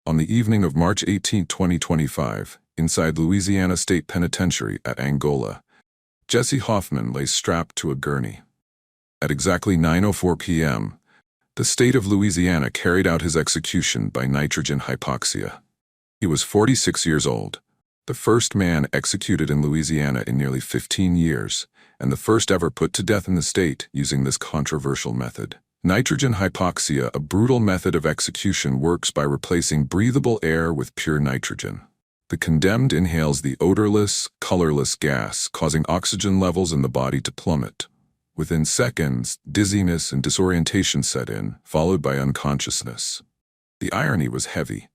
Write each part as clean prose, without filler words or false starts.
On the evening of March 18, 2025, inside Louisiana State Penitentiary at Angola, Jesse Hoffman lay strapped to a gurney. At exactly 9:04 p.m., the state of Louisiana carried out his execution by nitrogen hypoxia. He was 46 years old, the first man executed in Louisiana in nearly 15 years, and the first ever put to death in the state using this controversial method. Nitrogen hypoxia, a brutal method of execution, works by replacing breathable air with pure nitrogen. The condemned inhales the odorless, colorless gas, causing oxygen levels in the body to plummet. Within seconds, dizziness and disorientation set in, followed by unconsciousness. The irony was heavy.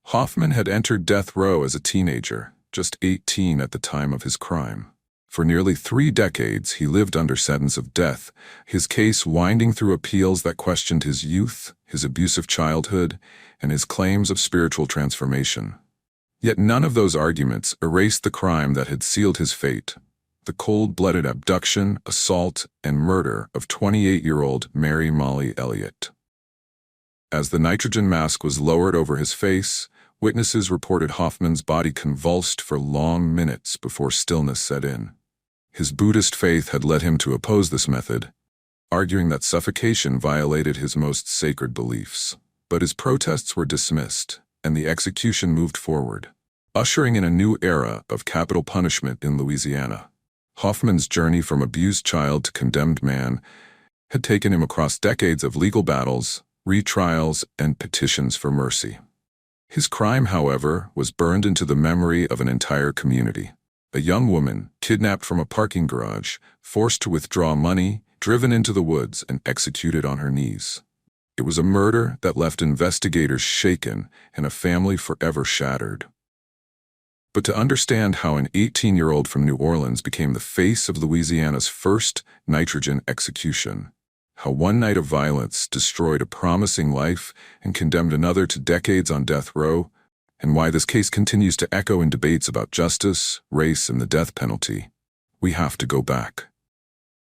Hoffman had entered death row as a teenager, just 18 at the time of his crime. For nearly 3 decades, he lived under sentence of death, his case winding through appeals that questioned his youth, his abusive childhood, and his claims of spiritual transformation. Yet none of those arguments erased the crime that had sealed his fate: the cold-blooded abduction, assault, and murder of 28-year-old Mary Elliot. As the nitrogen mask was lowered over his face, witnesses reported Hoffman's body convulsed for long minutes before stillness set in. His Buddhist faith had led him to oppose this method, arguing that suffocation violated his most sacred beliefs. But his protests were dismissed, and the execution moved forward, ushering in a new era of capital punishment in Louisiana. Hoffman's journey from abused child to condemned man had taken him across decades of legal battles, retrials, and petitions for mercy. His crime, however, was burned into the memory of an entire community. A young woman, kidnapped from a parking garage, forced to withdraw money, driven into the woods, and executed on her knees. It was a murder that left investigators shaken and a family forever shattered. But to understand how an 18-year-old from New Orleans became the face of Louisiana's first nitrogen execution, how one night of violence destroyed a promising life and condemned another to decades on death row, and why this case continues to echo in debates about justice, race, and the death penalty, we have to go back.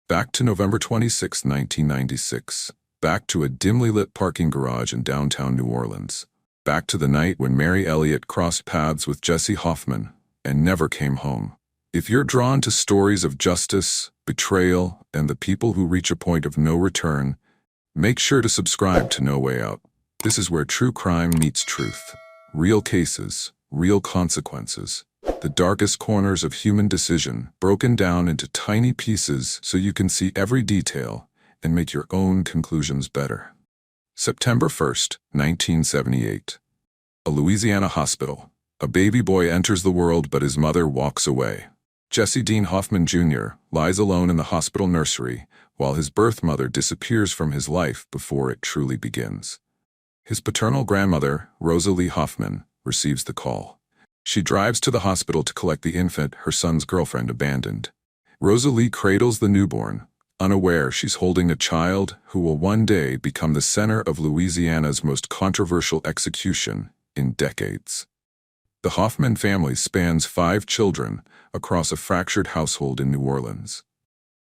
Back to November 26, 1996. Back to a dimly lit parking garage in downtown New Orleans. Back to the night when Mary Elliot crossed paths with Jesse Hoffman and never came home. If you're drawn to stories of justice, betrayal, and the people who reach a point of no return, make sure to subscribe to No Way Out. This is where true crime meets truth. Real cases, real consequences. The darkest corners of human decision broken down into tiny pieces so you can see every detail and make your own conclusions better. September 1st, 1978. A Louisiana hospital. A baby boy enters the world, but his mother walks away. Jesse Dean Hoffman Jr. lies alone in the hospital nursery while his birth mother disappears from his life before it truly begins. His paternal grandmother, Rosalie Hoffman, receives the call. She drives to the hospital to collect the infant her son's girlfriend abandoned. Rosalie cradles the newborn, unaware she's holding a child who will one day become the center of Louisiana's most controversial execution in decades. The Hoffman family spans 5 children across a fractured household in New Orleans.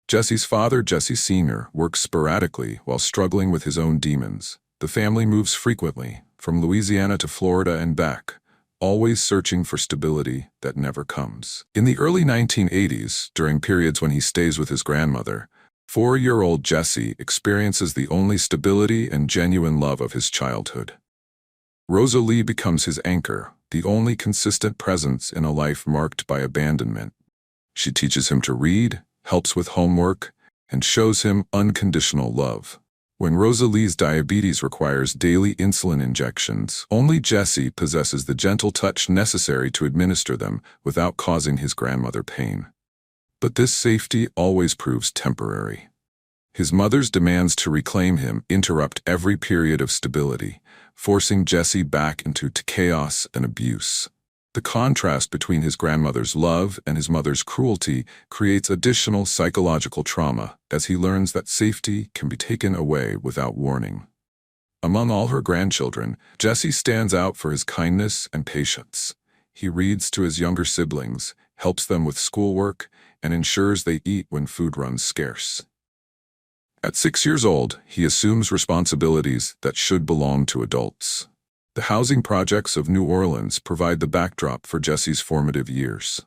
Jesse's father, Jesse Sr., works sporadically while struggling with his own demons. The family moves frequently, from Louisiana to Florida and back, always searching for stability that never comes. In the early 1980s, during periods when he stays with his grandmother, 4-year-old Jesse experiences the only stability and genuine love of his childhood. Rosalie becomes his anchor, the only consistent presence in a life marked by abandonment. She teaches him to read, helps with homework, and shows him unconditional love. When Rosalie's diabetes requires daily insulin injections, only Jesse possesses the gentle touch necessary to administer them without causing his grandmother pain. But this safety always proves temporary. His mother's demands to reclaim him interrupt every period of stability, forcing Jesse back into chaos and abuse. The contrast between his grandmother's love and his mother's cruelty creates additional psychological trauma as he learns that safety can be taken away without warning. Among all her grandchildren, Jesse stands out for his kindness and patience. He reads to his younger siblings, helps them with schoolwork, and ensures they eat when food runs scarce. At 6 years old, he assumes responsibilities that should belong to adults. The housing projects of New Orleans provide the backdrop for Jesse's formative years.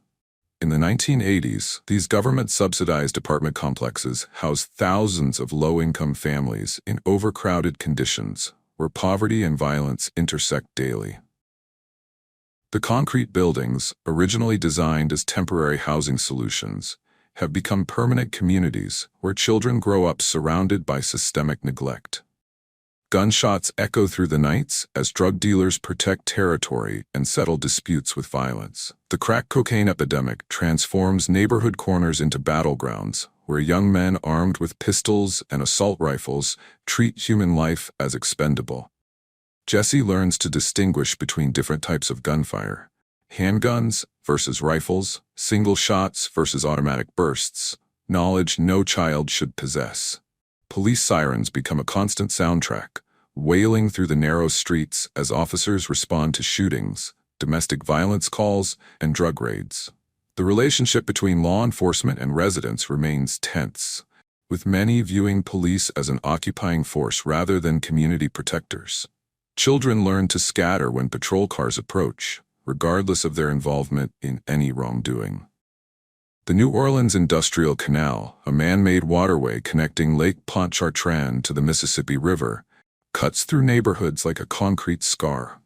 In the 1980s, these government-subsidized apartment complexes housed thousands of low-income families in overcrowded conditions where poverty and violence intersect daily. The concrete buildings, originally designed as temporary housing solutions, have become permanent communities where children grow up surrounded by systemic neglect. Gunshots echo through the nights as drug dealers protect territory and settle disputes with violence. The crack cocaine epidemic transforms neighborhood corners into battlegrounds where young men armed with pistols and assault rifles treat human life as expendable. Jesse learns to distinguish between different types of gunfire: handguns versus rifles, single shots versus automatic bursts, knowledge no child should possess. Police sirens become a constant soundtrack, wailing through the narrow streets as officers respond to shootings, domestic violence calls, and drug raids. The relationship between law enforcement and residents remains tense, with many viewing police as an occupying force rather than community protectors. Children learn to scatter when patrol cars approach, regardless of their involvement in any wrongdoing. The New Orleans Industrial Canal, a man-made waterway connecting Lake Pontchartrain to the Mississippi River, cuts through neighborhoods like a concrete scar.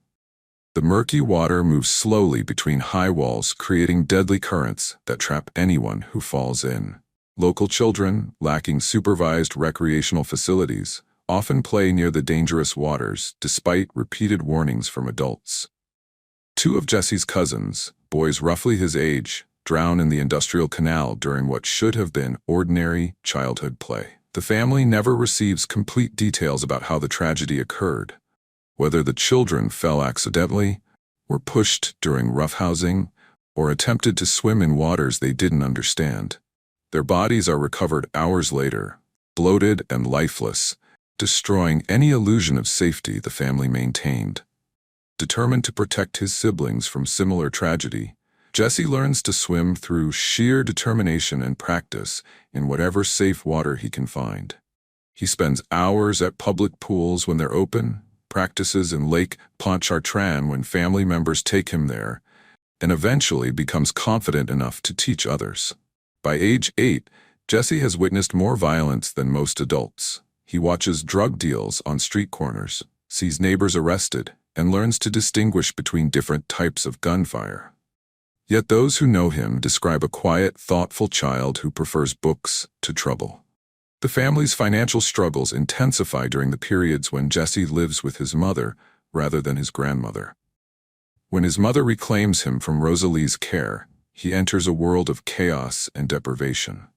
The murky water moves slowly between high walls, creating deadly currents that trap anyone who falls in. Local children, lacking supervised recreational facilities, often play near the dangerous waters despite repeated warnings from adults. Two of Jesse's cousins, boys roughly his age, drown in the industrial canal during what should have been ordinary childhood play. The family never receives complete details about how the tragedy occurred, whether the children fell accidentally, were pushed during roughhousing, or attempted to swim in waters they didn't understand. Their bodies are recovered hours later, bloated and lifeless, destroying any illusion of safety the family maintained. Determined to protect his siblings from similar tragedy, Jesse learns to swim through sheer determination and practice in whatever safe water he can find. He spends hours at public pools when they're open, practices in Lake Pontchartrain when family members take him there, and eventually becomes confident enough to teach others. By age 8, Jesse has witnessed more violence than most adults. He watches drug deals on street corners, sees neighbors arrested, and learns to distinguish between different types of gunfire. Yet those who know him describe a quiet, thoughtful child who prefers books to trouble. The family's financial struggles intensify during the periods when Jesse lives with his mother rather than his grandmother. When his mother reclaims him from Rosalie's care, he enters a world of chaos and deprivation.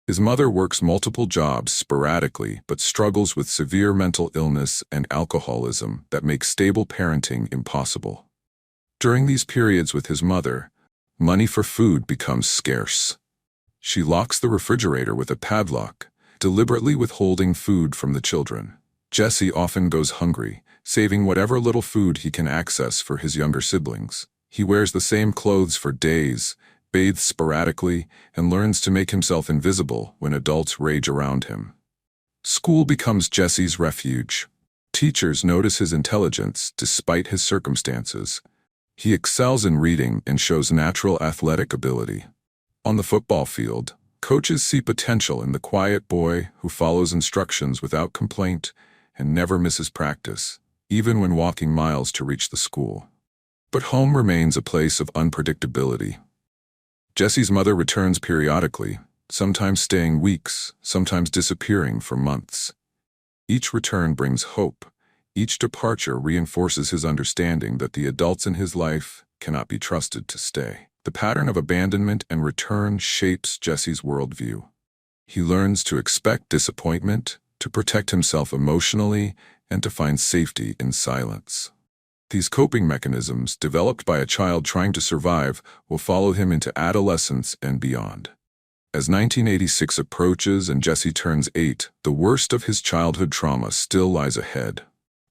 His mother works multiple jobs sporadically but struggles with severe mental illness and alcoholism that make stable parenting impossible. During these periods with his mother, money for food becomes scarce. She locks the refrigerator with a padlock, deliberately withholding food from the children. Jesse often goes hungry, saving whatever little food he can access for his younger siblings. He wears the same clothes for days, bathes sporadically, and learns to make himself invisible when adults rage around him. School becomes Jesse's refuge. Teachers notice his intelligence despite his circumstances. He excels in reading and shows natural athletic ability. On the football field, coaches see potential in the quiet boy who follows instructions without complaint and never misses practice, even when walking miles to reach the school. But home remains a place of unpredictability. Jesse's mother returns periodically, sometimes staying weeks, sometimes disappearing for months. Each return brings hope. Each departure reinforces his understanding that the adults in his life cannot be trusted to stay. The pattern of abandonment and return shapes Jesse's worldview. He learns to expect disappointment, to protect himself emotionally, and to find safety in silence. These coping mechanisms, developed by a child trying to survive, will follow him into adolescence and beyond. As 1986 approaches and Jesse turns 8, the worst of his childhood trauma still lies ahead.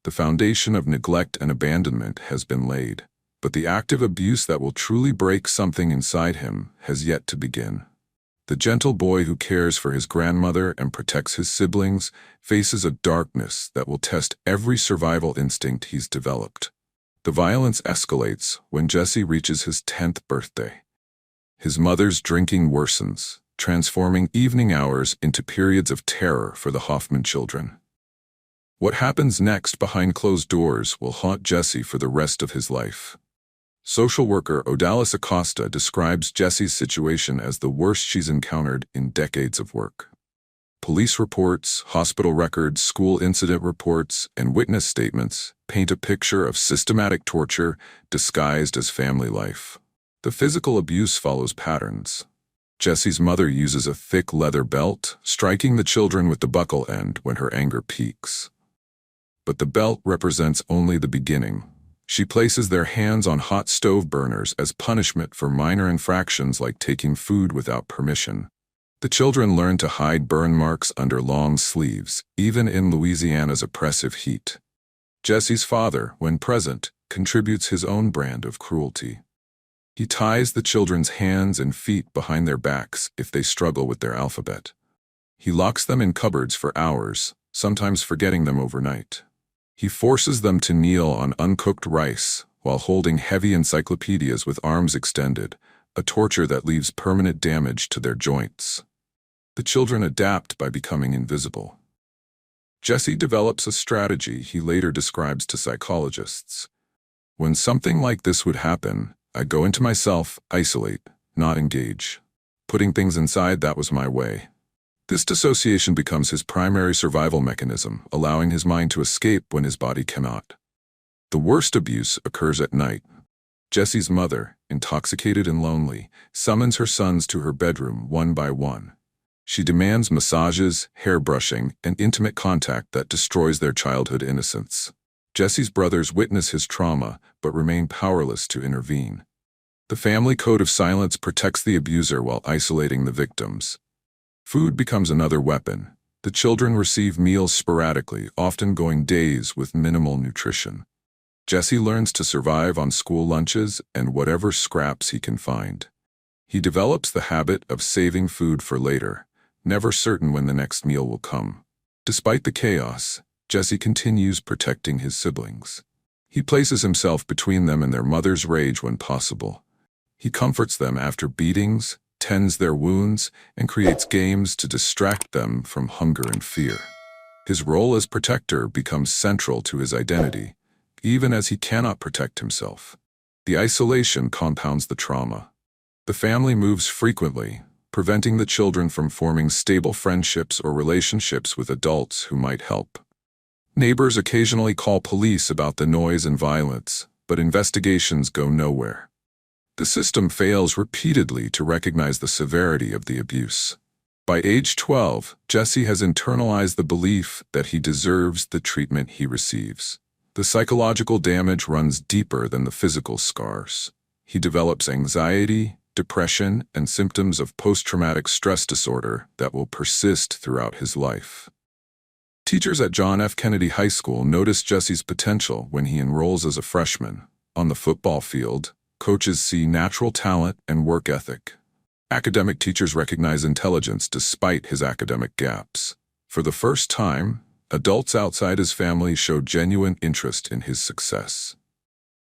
The foundation of neglect and abandonment has been laid, but the active abuse that will truly break something inside him has yet to begin. The gentle boy who cares for his grandmother and protects his siblings faces a darkness that will test every survival instinct he's developed. The violence escalates when Jesse reaches his 10th birthday. His mother's drinking worsens, transforming evening hours into periods of terror for the Hoffman children. What happens next behind closed doors will haunt Jesse for the rest of his life. Social worker Odalis Acosta describes Jesse's situation as the worst she's encountered in decades of work. Police reports, hospital records, school incident reports, and witness statements paint a picture of systematic torture disguised as family life. The physical abuse follows patterns. Jesse's mother uses a thick leather belt, striking the children with the buckle end when her anger peaks. But the belt represents only the beginning. She places their hands on hot stove burners as punishment for minor infractions like taking food without permission. The children learn to hide burn marks under long sleeves, even in Louisiana's oppressive heat. Jesse's father, when present, contributes his own brand of cruelty. He ties the children's hands and feet behind their backs if they struggle with their alphabet. He locks them in cupboards for hours, sometimes forgetting them overnight. He forces them to kneel on uncooked rice while holding heavy encyclopedias with arms extended, a torture that leaves permanent damage to their joints. The children adapt by becoming invisible. Jesse develops a strategy he later describes to psychologists. When something like this would happen, I'd go into myself, isolate, not engage. Putting things inside, that was my way. This dissociation becomes his primary survival mechanism, allowing his mind to escape when his body cannot. The worst abuse occurs at night. Jesse's mother, intoxicated and lonely, summons her sons to her bedroom one by one. She demands massages, hair brushing, and intimate contact that destroys their childhood innocence. Jesse's brothers witness his trauma, but remain powerless to intervene. The family code of silence protects the abuser while isolating the victims. Food becomes another weapon. The children receive meals sporadically, often going days with minimal nutrition. Jesse learns to survive on school lunches and whatever scraps he can find. He develops the habit of saving food for later, never certain when the next meal will come. Despite the chaos, Jesse continues protecting his siblings. He places himself between them and their mother's rage when possible. He comforts them after beatings, tends their wounds, and creates games to distract them from hunger and fear. His role as protector becomes central to his identity, even as he cannot protect himself. The isolation compounds the trauma. The family moves frequently, preventing the children from forming stable friendships or relationships with adults who might help. Neighbors occasionally call police about the noise and violence, but investigations go nowhere. The system fails repeatedly to recognize the severity of the abuse. By age 12, Jesse has internalized the belief that he deserves the treatment he receives. The psychological damage runs deeper than the physical scars. He develops anxiety, depression, and symptoms of post-traumatic stress disorder that will persist throughout his life. Teachers at John F. Kennedy High School notice Jesse's potential when he enrolls as a freshman. On the football field, coaches see natural talent and work ethic. Academic teachers recognize intelligence despite his academic gaps. For the first time, adults outside his family show genuine interest in his success.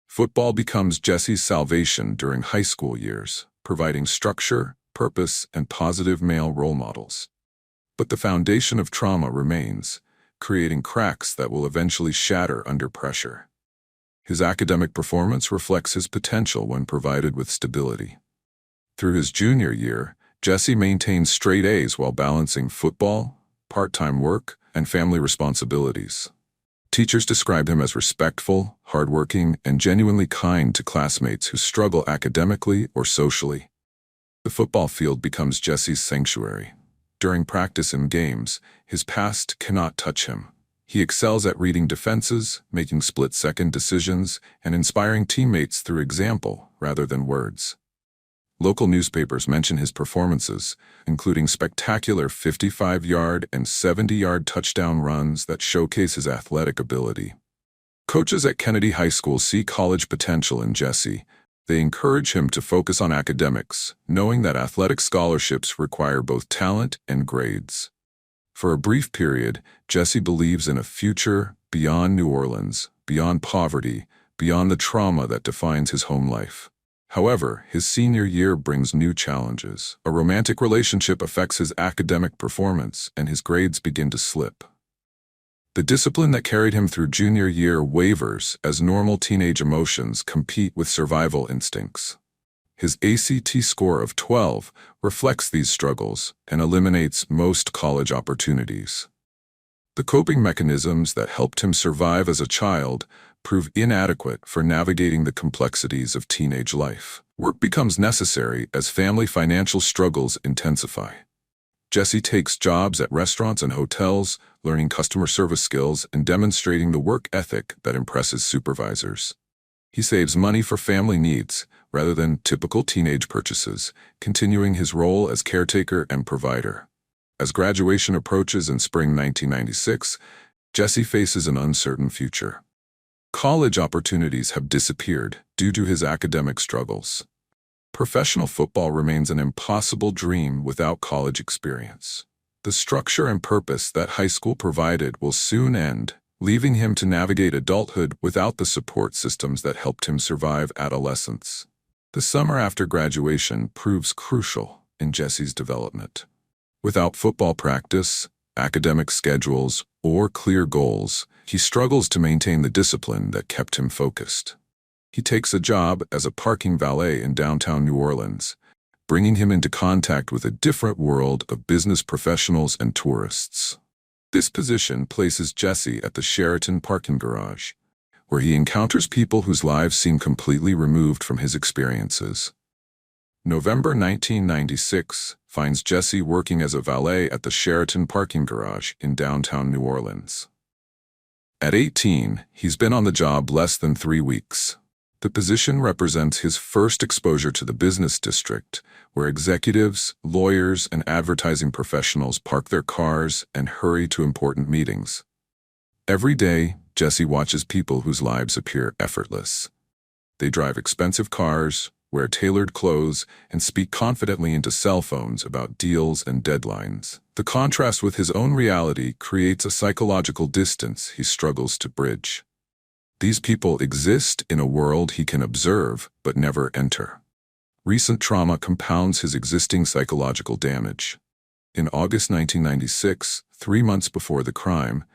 Football becomes Jesse's salvation during high school years, providing structure, purpose, and positive male role models. But the foundation of trauma remains, creating cracks that will eventually shatter under pressure. His academic performance reflects his potential when provided with stability. Through his junior year, Jesse maintains straight A's while balancing football, part-time work, and family responsibilities. Teachers describe him as respectful, hardworking, and genuinely kind to classmates who struggle academically or socially. The football field becomes Jesse's sanctuary. During practice and games, his past cannot touch him. He excels at reading defenses, making split-second decisions, and inspiring teammates through example rather than words. Local newspapers mention his performances, including spectacular 55-yard and 70-yard touchdown runs that showcase his athletic ability. Coaches at Kennedy High School see college potential in Jesse. They encourage him to focus on academics, knowing that athletic scholarships require both talent and grades. For a brief period, Jesse believes in a future beyond New Orleans, beyond poverty, beyond the trauma that defines his home life. However, his senior year brings new challenges. A romantic relationship affects his academic performance, and his grades begin to slip. The discipline that carried him through junior year wavers as normal teenage emotions compete with survival instincts. His ACT score of 12 reflects these struggles and eliminates most college opportunities. The coping mechanisms that helped him survive as a child prove inadequate for navigating the complexities of teenage life. Work becomes necessary as family financial struggles intensify. Jesse takes jobs at restaurants and hotels, learning customer service skills and demonstrating the work ethic that impresses supervisors. He saves money for family needs rather than typical teenage purchases, continuing his role as caretaker and provider. As graduation approaches in spring 1996, Jesse faces an uncertain future. College opportunities have disappeared due to his academic struggles. Professional football remains an impossible dream without college experience. The structure and purpose that high school provided will soon end, leaving him to navigate adulthood without the support systems that helped him survive adolescence. The summer after graduation proves crucial in Jesse's development. Without football practice, academic schedules, or clear goals, he struggles to maintain the discipline that kept him focused. He takes a job as a parking valet in downtown New Orleans, bringing him into contact with a different world of business professionals and tourists. This position places Jesse at the Sheraton parking garage, where he encounters people whose lives seem completely removed from his experiences. November 1996 finds Jesse working as a valet at the Sheraton parking garage in downtown New Orleans. At 18, he's been on the job less than 3 weeks. The position represents his first exposure to the business district, where executives, lawyers, and advertising professionals park their cars and hurry to important meetings. Every day, Jesse watches people whose lives appear effortless. They drive expensive cars, wear tailored clothes, and speak confidently into cell phones about deals and deadlines. The contrast with his own reality creates a psychological distance he struggles to bridge. These people exist in a world he can observe but never enter. Recent trauma compounds his existing psychological damage. In August 1996, 3 months before the crime,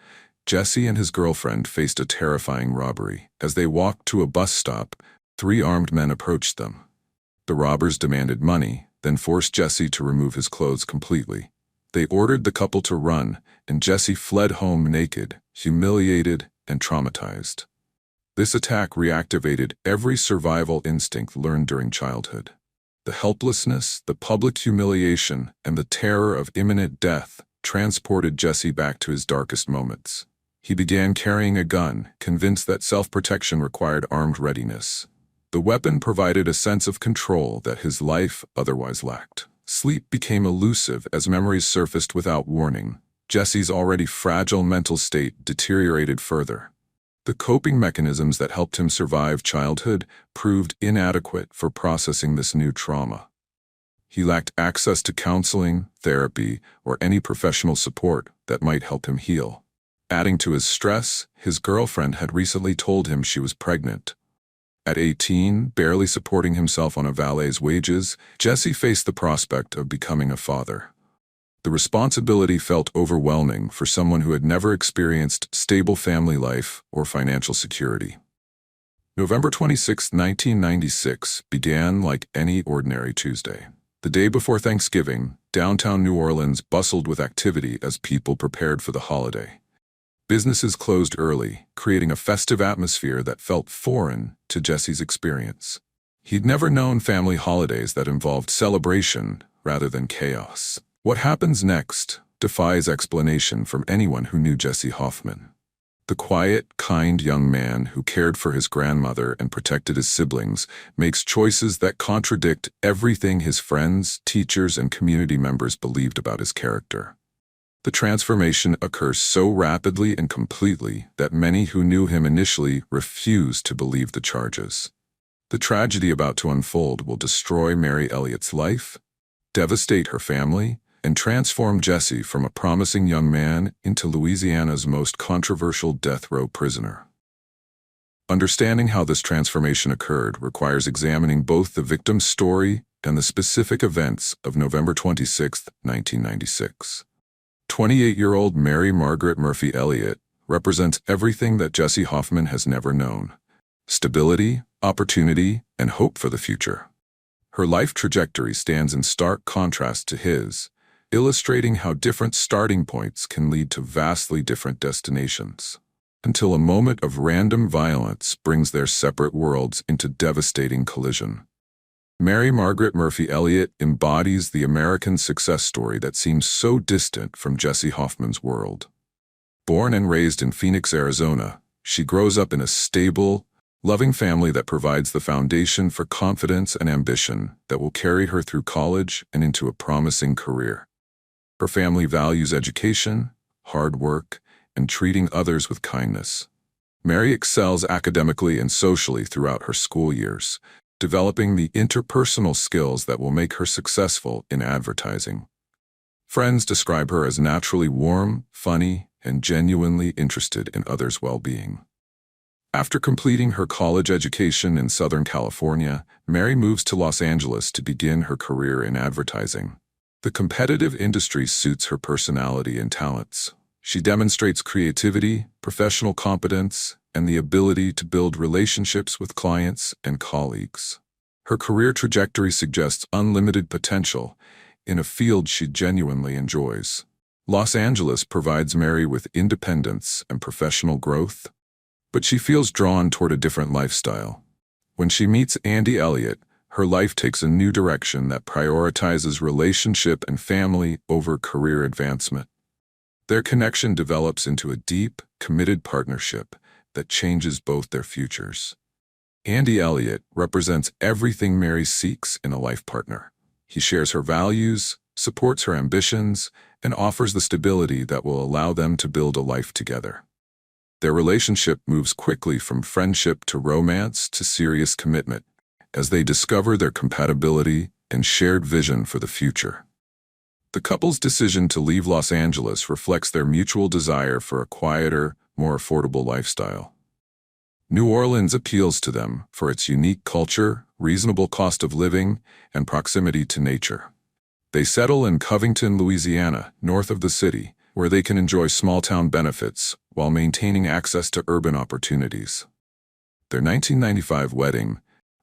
Jesse and his girlfriend faced a terrifying robbery. As they walked to a bus stop, 3 armed men approached them. The robbers demanded money, then forced Jesse to remove his clothes completely. They ordered the couple to run, and Jesse fled home naked, humiliated, and traumatized. This attack reactivated every survival instinct learned during childhood. The helplessness, the public humiliation, and the terror of imminent death transported Jesse back to his darkest moments. He began carrying a gun, convinced that self-protection required armed readiness. The weapon provided a sense of control that his life otherwise lacked. Sleep became elusive as memories surfaced without warning. Jesse's already fragile mental state deteriorated further. The coping mechanisms that helped him survive childhood proved inadequate for processing this new trauma. He lacked access to counseling, therapy, or any professional support that might help him heal. Adding to his stress, his girlfriend had recently told him she was pregnant. At 18, barely supporting himself on a valet's wages, Jesse faced the prospect of becoming a father. The responsibility felt overwhelming for someone who had never experienced stable family life or financial security. November 26, 1996 began like any ordinary Tuesday. The day before Thanksgiving, downtown New Orleans bustled with activity as people prepared for the holiday. Businesses closed early, creating a festive atmosphere that felt foreign to Jesse's experience. He'd never known family holidays that involved celebration rather than chaos. What happens next defies explanation from anyone who knew Jesse Hoffman. The quiet, kind young man who cared for his grandmother and protected his siblings makes choices that contradict everything his friends, teachers, and community members believed about his character. The transformation occurs so rapidly and completely that many who knew him initially refused to believe the charges. The tragedy about to unfold will destroy Mary Elliot's life, devastate her family, and transform Jesse from a promising young man into Louisiana's most controversial death row prisoner. Understanding how this transformation occurred requires examining both the victim's story and the specific events of November 26, 1996. 28-year-old Mary Margaret Murphy Elliot represents everything that Jesse Hoffman has never known: stability, opportunity, and hope for the future. Her life trajectory stands in stark contrast to his, illustrating how different starting points can lead to vastly different destinations, until a moment of random violence brings their separate worlds into devastating collision. Mary Margaret Murphy Elliot embodies the American success story that seems so distant from Jesse Hoffman's world. Born and raised in Phoenix, Arizona, she grows up in a stable, loving family that provides the foundation for confidence and ambition that will carry her through college and into a promising career. Her family values education, hard work, and treating others with kindness. Mary excels academically and socially throughout her school years, developing the interpersonal skills that will make her successful in advertising. Friends describe her as naturally warm, funny, and genuinely interested in others' well-being. After completing her college education in Southern California, Mary moves to Los Angeles to begin her career in advertising. The competitive industry suits her personality and talents. She demonstrates creativity, professional competence, and the ability to build relationships with clients and colleagues. Her career trajectory suggests unlimited potential in a field she genuinely enjoys. Los Angeles provides Mary with independence and professional growth, but she feels drawn toward a different lifestyle. When she meets Andy Elliot, her life takes a new direction that prioritizes relationship and family over career advancement. Their connection develops into a deep, committed partnership that changes both their futures. Andy Elliot represents everything Mary seeks in a life partner. He shares her values, supports her ambitions, and offers the stability that will allow them to build a life together. Their relationship moves quickly from friendship to romance to serious commitment as they discover their compatibility and shared vision for the future. The couple's decision to leave Los Angeles reflects their mutual desire for a quieter, more affordable lifestyle. New Orleans appeals to them for its unique culture, reasonable cost of living, and proximity to nature. They settle in Covington, Louisiana, north of the city, where they can enjoy small-town benefits while maintaining access to urban opportunities. Their 1995 wedding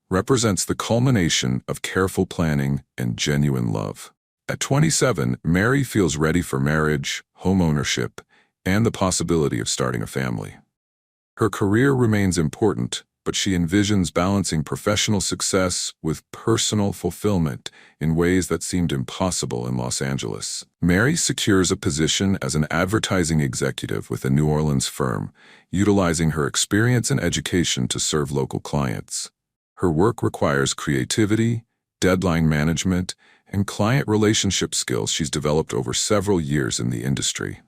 represents the culmination of careful planning and genuine love. At 27, Mary feels ready for marriage, home ownership, and the possibility of starting a family. Her career remains important, but she envisions balancing professional success with personal fulfillment in ways that seemed impossible in Los Angeles. Mary secures a position as an advertising executive with a New Orleans firm, utilizing her experience and education to serve local clients. Her work requires creativity, deadline management, and client relationship skills she's developed over several years in the industry.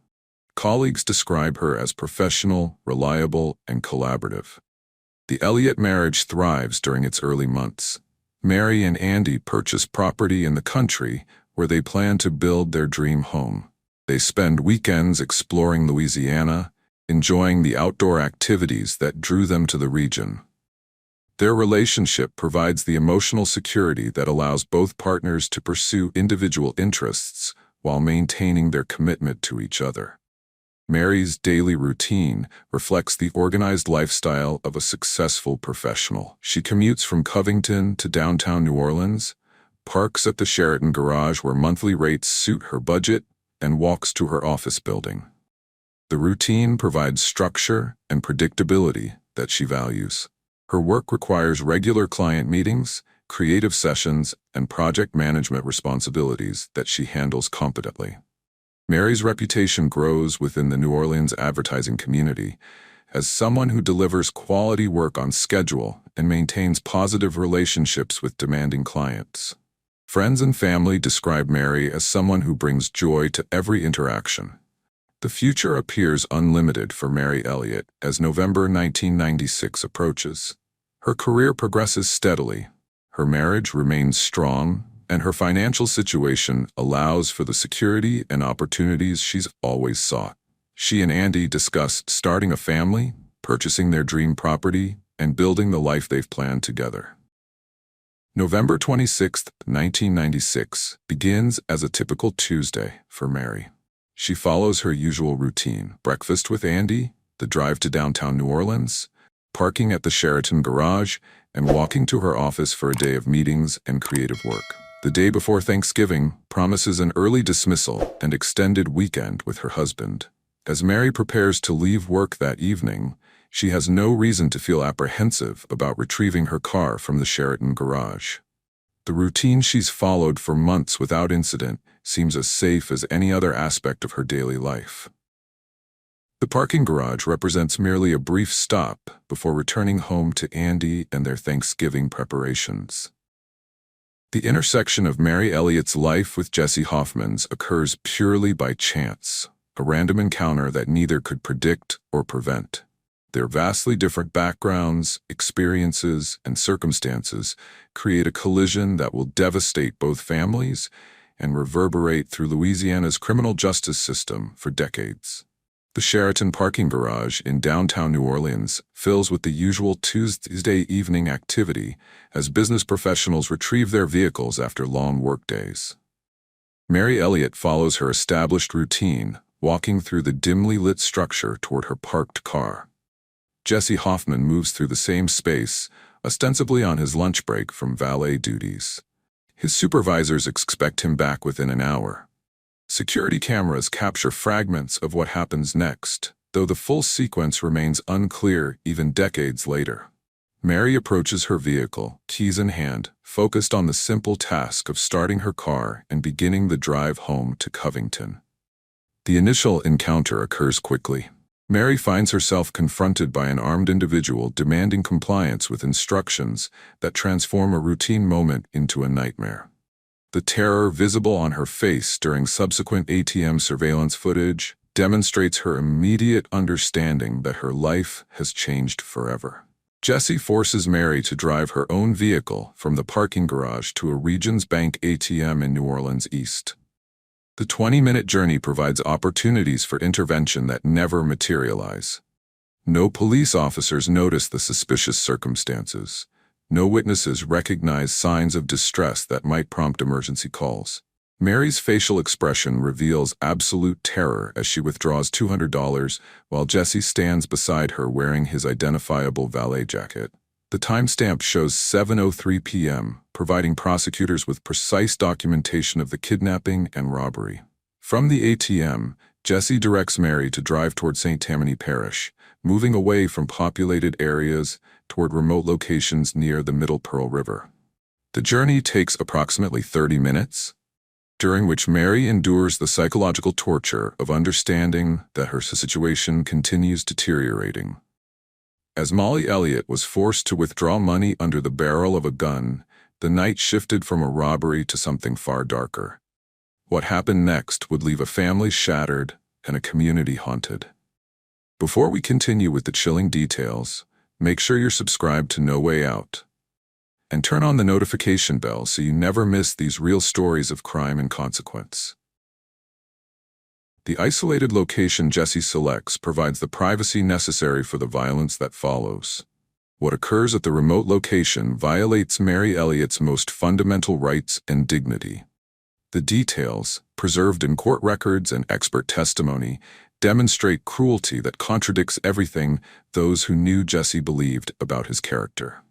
Colleagues describe her as professional, reliable, and collaborative. The Elliot marriage thrives during its early months. Mary and Andy purchase property in the country where they plan to build their dream home. They spend weekends exploring Louisiana, enjoying the outdoor activities that drew them to the region. Their relationship provides the emotional security that allows both partners to pursue individual interests while maintaining their commitment to each other. Mary's daily routine reflects the organized lifestyle of a successful professional. She commutes from Covington to downtown New Orleans, parks at the Sheraton garage where monthly rates suit her budget, and walks to her office building. The routine provides structure and predictability that she values. Her work requires regular client meetings, creative sessions, and project management responsibilities that she handles competently. Mary's reputation grows within the New Orleans advertising community as someone who delivers quality work on schedule and maintains positive relationships with demanding clients. Friends and family describe Mary as someone who brings joy to every interaction. The future appears unlimited for Mary Elliot as November 1996 approaches. Her career progresses steadily, her marriage remains strong, and her financial situation allows for the security and opportunities she's always sought. She and Andy discuss starting a family, purchasing their dream property, and building the life they've planned together. November 26, 1996, begins as a typical Tuesday for Mary. She follows her usual routine: breakfast with Andy, the drive to downtown New Orleans, parking at the Sheraton garage, and walking to her office for a day of meetings and creative work. The day before Thanksgiving promises an early dismissal and extended weekend with her husband. As Mary prepares to leave work that evening, she has no reason to feel apprehensive about retrieving her car from the Sheraton garage. The routine she's followed for months without incident seems as safe as any other aspect of her daily life. The parking garage represents merely a brief stop before returning home to Andy and their Thanksgiving preparations. The intersection of Mary Elliot's life with Jesse Hoffman's occurs purely by chance, a random encounter that neither could predict or prevent. Their vastly different backgrounds, experiences, and circumstances create a collision that will devastate both families and reverberate through Louisiana's criminal justice system for decades. The Sheraton parking garage in downtown New Orleans fills with the usual Tuesday evening activity as business professionals retrieve their vehicles after long workdays. Mary Elliot follows her established routine, walking through the dimly lit structure toward her parked car. Jesse Hoffman moves through the same space, ostensibly on his lunch break from valet duties. His supervisors expect him back within an hour. Security cameras capture fragments of what happens next, though the full sequence remains unclear even decades later. Mary approaches her vehicle, keys in hand, focused on the simple task of starting her car and beginning the drive home to Covington. The initial encounter occurs quickly. Mary finds herself confronted by an armed individual demanding compliance with instructions that transform a routine moment into a nightmare. The terror visible on her face during subsequent ATM surveillance footage demonstrates her immediate understanding that her life has changed forever. Jesse forces Mary to drive her own vehicle from the parking garage to a Regions Bank ATM in New Orleans East. The 20-minute journey provides opportunities for intervention that never materialize. No police officers notice the suspicious circumstances. No witnesses recognize signs of distress that might prompt emergency calls. Mary's facial expression reveals absolute terror as she withdraws $200 while Jesse stands beside her wearing his identifiable valet jacket. The timestamp shows 7:03 p.m., providing prosecutors with precise documentation of the kidnapping and robbery. From the ATM, Jesse directs Mary to drive toward St. Tammany Parish, moving away from populated areas toward remote locations near the Middle Pearl River. The journey takes approximately 30 minutes, during which Mary endures the psychological torture of understanding that her situation continues deteriorating. As Mary Elliot was forced to withdraw money under the barrel of a gun, the night shifted from a robbery to something far darker. What happened next would leave a family shattered and a community haunted. Before we continue with the chilling details, make sure you're subscribed to No Way Out. And turn on the notification bell so you never miss these real stories of crime and consequence. The isolated location Jesse selects provides the privacy necessary for the violence that follows. What occurs at the remote location violates Mary Elliot's most fundamental rights and dignity. The details, preserved in court records and expert testimony, demonstrate cruelty that contradicts everything those who knew Jesse believed about his character.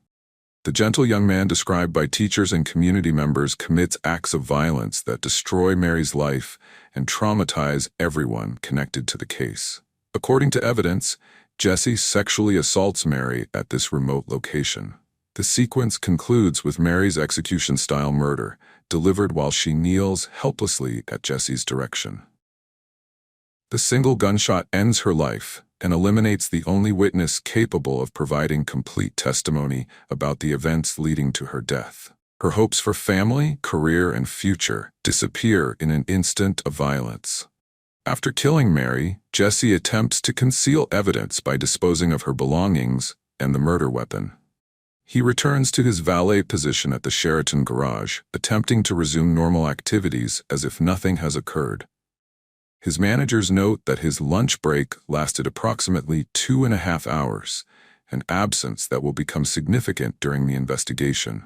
The gentle young man described by teachers and community members commits acts of violence that destroy Mary's life and traumatize everyone connected to the case. According to evidence, Jesse sexually assaults Mary at this remote location. The sequence concludes with Mary's execution-style murder, delivered while she kneels helplessly at Jesse's direction. The single gunshot ends her life and eliminates the only witness capable of providing complete testimony about the events leading to her death. Her hopes for family, career, and future disappear in an instant of violence. After killing Mary, Jesse attempts to conceal evidence by disposing of her belongings and the murder weapon. He returns to his valet position at the Sheraton garage, attempting to resume normal activities as if nothing has occurred. His managers note that his lunch break lasted approximately 2.5 hours, an absence that will become significant during the investigation.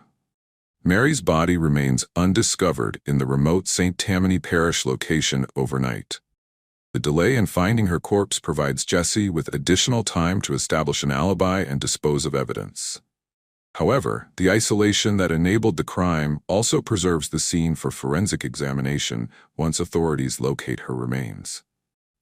Mary's body remains undiscovered in the remote St. Tammany Parish location overnight. The delay in finding her corpse provides Jesse with additional time to establish an alibi and dispose of evidence. However, the isolation that enabled the crime also preserves the scene for forensic examination once authorities locate her remains.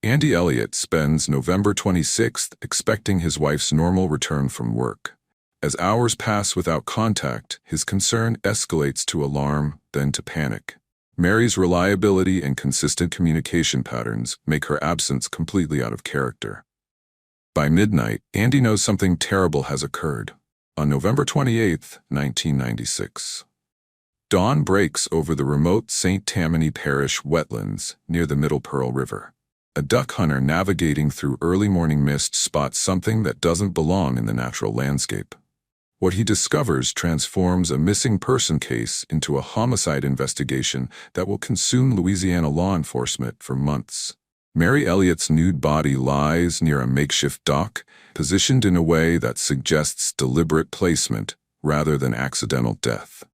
Andy Elliot spends November 26th expecting his wife's normal return from work. As hours pass without contact, his concern escalates to alarm, then to panic. Mary's reliability and consistent communication patterns make her absence completely out of character. By midnight, Andy knows something terrible has occurred. On November 28, 1996. Dawn breaks over the remote St. Tammany Parish wetlands near the Middle Pearl River. A duck hunter navigating through early morning mist spots something that doesn't belong in the natural landscape. What he discovers transforms a missing person case into a homicide investigation that will consume Louisiana law enforcement for months. Mary Elliot's nude body lies near a makeshift dock, positioned in a way that suggests deliberate placement rather than accidental death.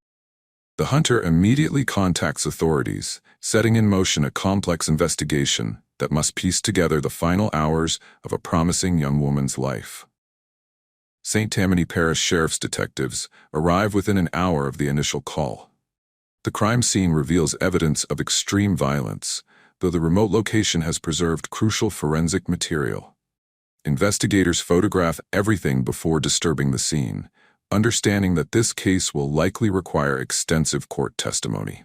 The hunter immediately contacts authorities, setting in motion a complex investigation that must piece together the final hours of a promising young woman's life. St. Tammany Parish Sheriff's detectives arrive within an hour of the initial call. The crime scene reveals evidence of extreme violence, though the remote location has preserved crucial forensic material. Investigators photograph everything before disturbing the scene, understanding that this case will likely require extensive court testimony.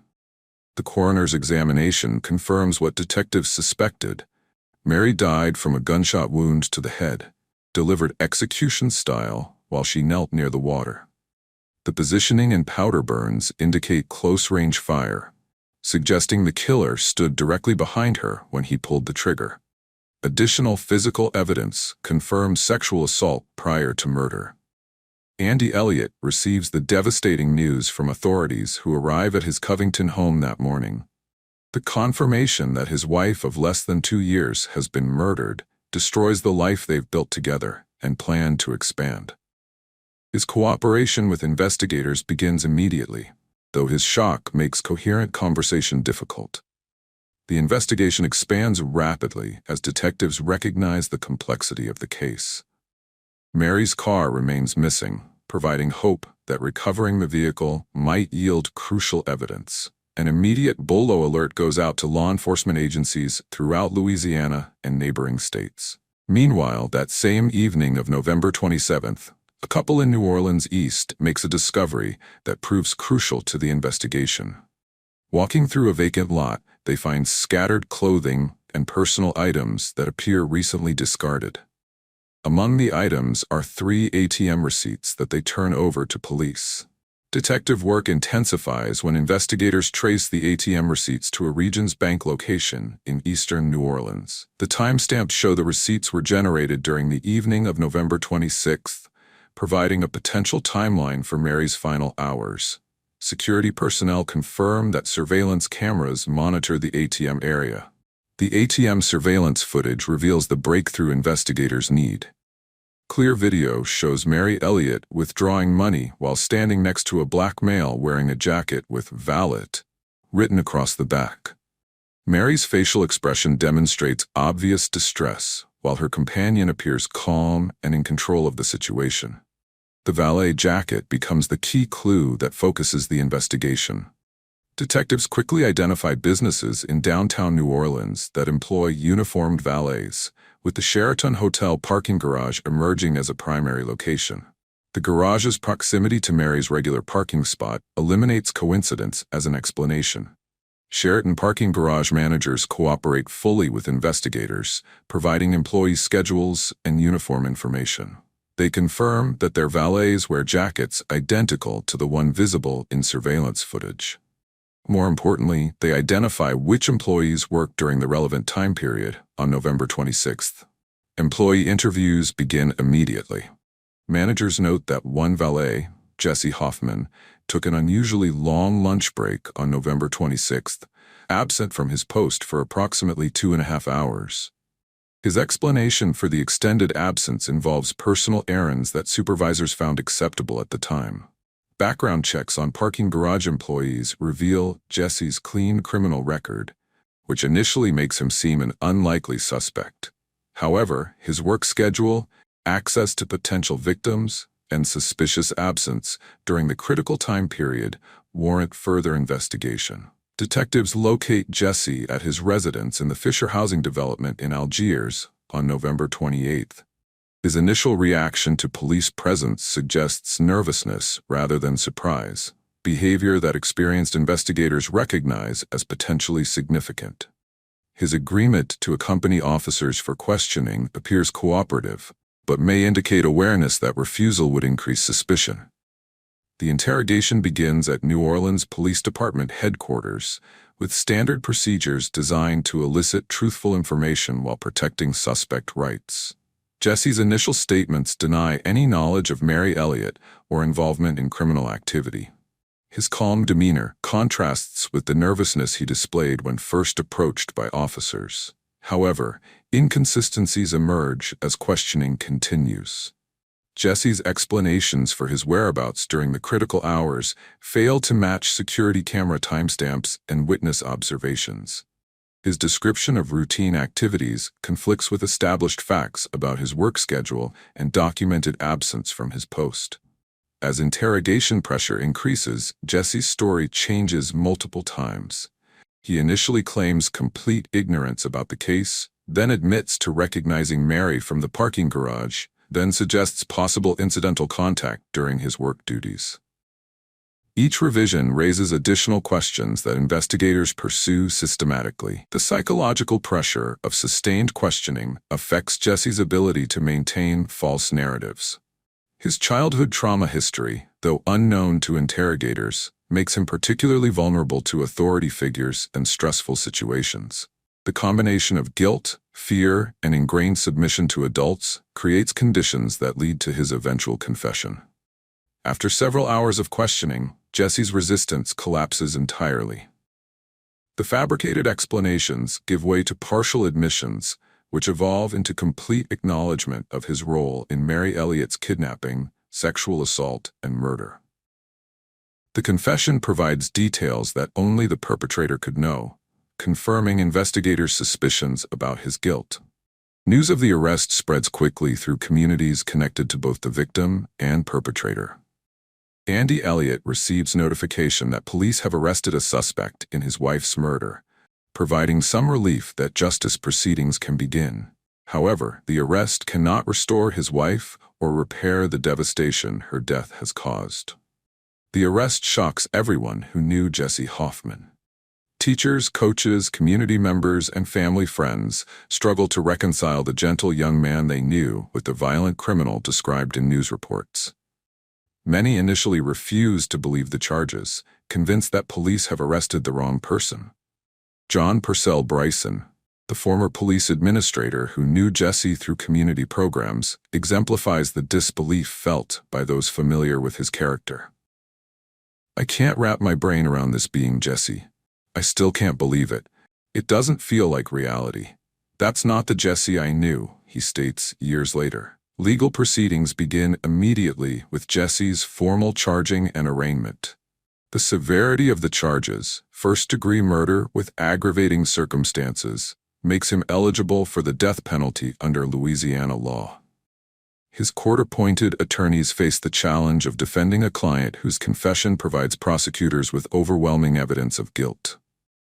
The coroner's examination confirms what detectives suspected. Mary died from a gunshot wound to the head, delivered execution style while she knelt near the water. The positioning and powder burns indicate close-range fire, suggesting the killer stood directly behind her when he pulled the trigger. Additional physical evidence confirms sexual assault prior to murder. Andy Elliot receives the devastating news from authorities who arrive at his Covington home that morning. The confirmation that his wife of less than 2 years has been murdered destroys the life they've built together and plan to expand. His cooperation with investigators begins immediately, though his shock makes coherent conversation difficult. The investigation expands rapidly as detectives recognize the complexity of the case. Mary's car remains missing, providing hope that recovering the vehicle might yield crucial evidence. An immediate BOLO alert goes out to law enforcement agencies throughout Louisiana and neighboring states. Meanwhile, that same evening of November 27th, a couple in New Orleans East makes a discovery that proves crucial to the investigation. Walking through a vacant lot, they find scattered clothing and personal items that appear recently discarded. Among the items are 3 ATM receipts that they turn over to police. Detective work intensifies when investigators trace the ATM receipts to a Regions Bank location in eastern New Orleans. The timestamps show the receipts were generated during the evening of November 26th, providing a potential timeline for Mary's final hours. Security personnel confirm that surveillance cameras monitor the ATM area. The ATM surveillance footage reveals the breakthrough investigators need. Clear video shows Mary Elliot withdrawing money while standing next to a black male wearing a jacket with "Valet" written across the back. Mary's facial expression demonstrates obvious distress, while her companion appears calm and in control of the situation. The valet jacket becomes the key clue that focuses the investigation. Detectives quickly identify businesses in downtown New Orleans that employ uniformed valets, with the Sheraton Hotel parking garage emerging as a primary location. The garage's proximity to Mary's regular parking spot eliminates coincidence as an explanation. Sheraton parking garage managers cooperate fully with investigators, providing employee schedules and uniform information. They confirm that their valets wear jackets identical to the one visible in surveillance footage. More importantly, they identify which employees worked during the relevant time period on November 26th. Employee interviews begin immediately. Managers note that one valet, Jesse Hoffman, took an unusually long lunch break on November 26th, absent from his post for approximately 2.5 hours. His explanation for the extended absence involves personal errands that supervisors found acceptable at the time. Background checks on parking garage employees reveal Jesse's clean criminal record, which initially makes him seem an unlikely suspect. However, his work schedule, access to potential victims, and suspicious absence during the critical time period warrant further investigation. Detectives locate Jesse at his residence in the Fisher housing development in Algiers on November 28th. His initial reaction to police presence suggests nervousness rather than surprise, behavior that experienced investigators recognize as potentially significant. His agreement to accompany officers for questioning appears cooperative, but may indicate awareness that refusal would increase suspicion. The interrogation begins at New Orleans Police Department headquarters, with standard procedures designed to elicit truthful information while protecting suspect rights. Jesse's initial statements deny any knowledge of Mary Elliot or involvement in criminal activity. His calm demeanor contrasts with the nervousness he displayed when first approached by officers. However, inconsistencies emerge as questioning continues. Jesse's explanations for his whereabouts during the critical hours fail to match security camera timestamps and witness observations. His description of routine activities conflicts with established facts about his work schedule and documented absence from his post. As interrogation pressure increases, Jesse's story changes multiple times. He initially claims complete ignorance about the case, then admits to recognizing Mary from the parking garage, then suggests possible incidental contact during his work duties. Each revision raises additional questions that investigators pursue systematically. The psychological pressure of sustained questioning affects Jesse's ability to maintain false narratives. His childhood trauma history, though unknown to interrogators, makes him particularly vulnerable to authority figures and stressful situations. The combination of guilt, fear, and ingrained submission to adults creates conditions that lead to his eventual confession. After several hours of questioning, Jesse's resistance collapses entirely. The fabricated explanations give way to partial admissions, which evolve into complete acknowledgement of his role in Mary Elliot's kidnapping, sexual assault, and murder. The confession provides details that only the perpetrator could know, confirming investigators' suspicions about his guilt. News of the arrest spreads quickly through communities connected to both the victim and perpetrator. Andy Elliott receives notification that police have arrested a suspect in his wife's murder, providing some relief that justice proceedings can begin. However, the arrest cannot restore his wife or repair the devastation her death has caused. The arrest shocks everyone who knew Jesse Hoffman. Teachers, coaches, community members, and family friends struggle to reconcile the gentle young man they knew with the violent criminal described in news reports. Many initially refuse to believe the charges, convinced that police have arrested the wrong person. John Purcell Bryson, the former police administrator who knew Jesse through community programs, exemplifies the disbelief felt by those familiar with his character. "I can't wrap my brain around this being Jesse. I still can't believe it. It doesn't feel like reality. That's not the Jesse I knew," he states years later. Legal proceedings begin immediately with Jesse's formal charging and arraignment. The severity of the charges, first-degree murder with aggravating circumstances, makes him eligible for the death penalty under Louisiana law. His court-appointed attorneys face the challenge of defending a client whose confession provides prosecutors with overwhelming evidence of guilt.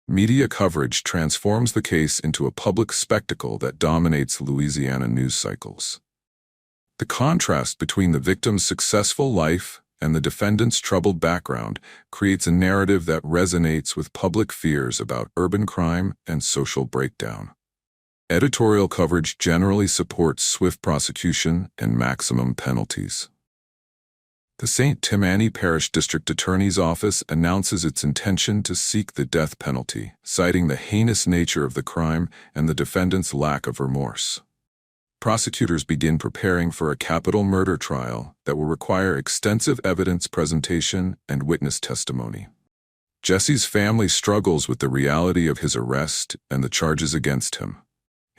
Media coverage transforms the case into a public spectacle that dominates Louisiana news cycles. The contrast between the victim's successful life and the defendant's troubled background creates a narrative that resonates with public fears about urban crime and social breakdown. Editorial coverage generally supports swift prosecution and maximum penalties. The St. Tammany Parish District Attorney's Office announces its intention to seek the death penalty, citing the heinous nature of the crime and the defendant's lack of remorse. Prosecutors begin preparing for a capital murder trial that will require extensive evidence presentation and witness testimony. Jesse's family struggles with the reality of his arrest and the charges against him.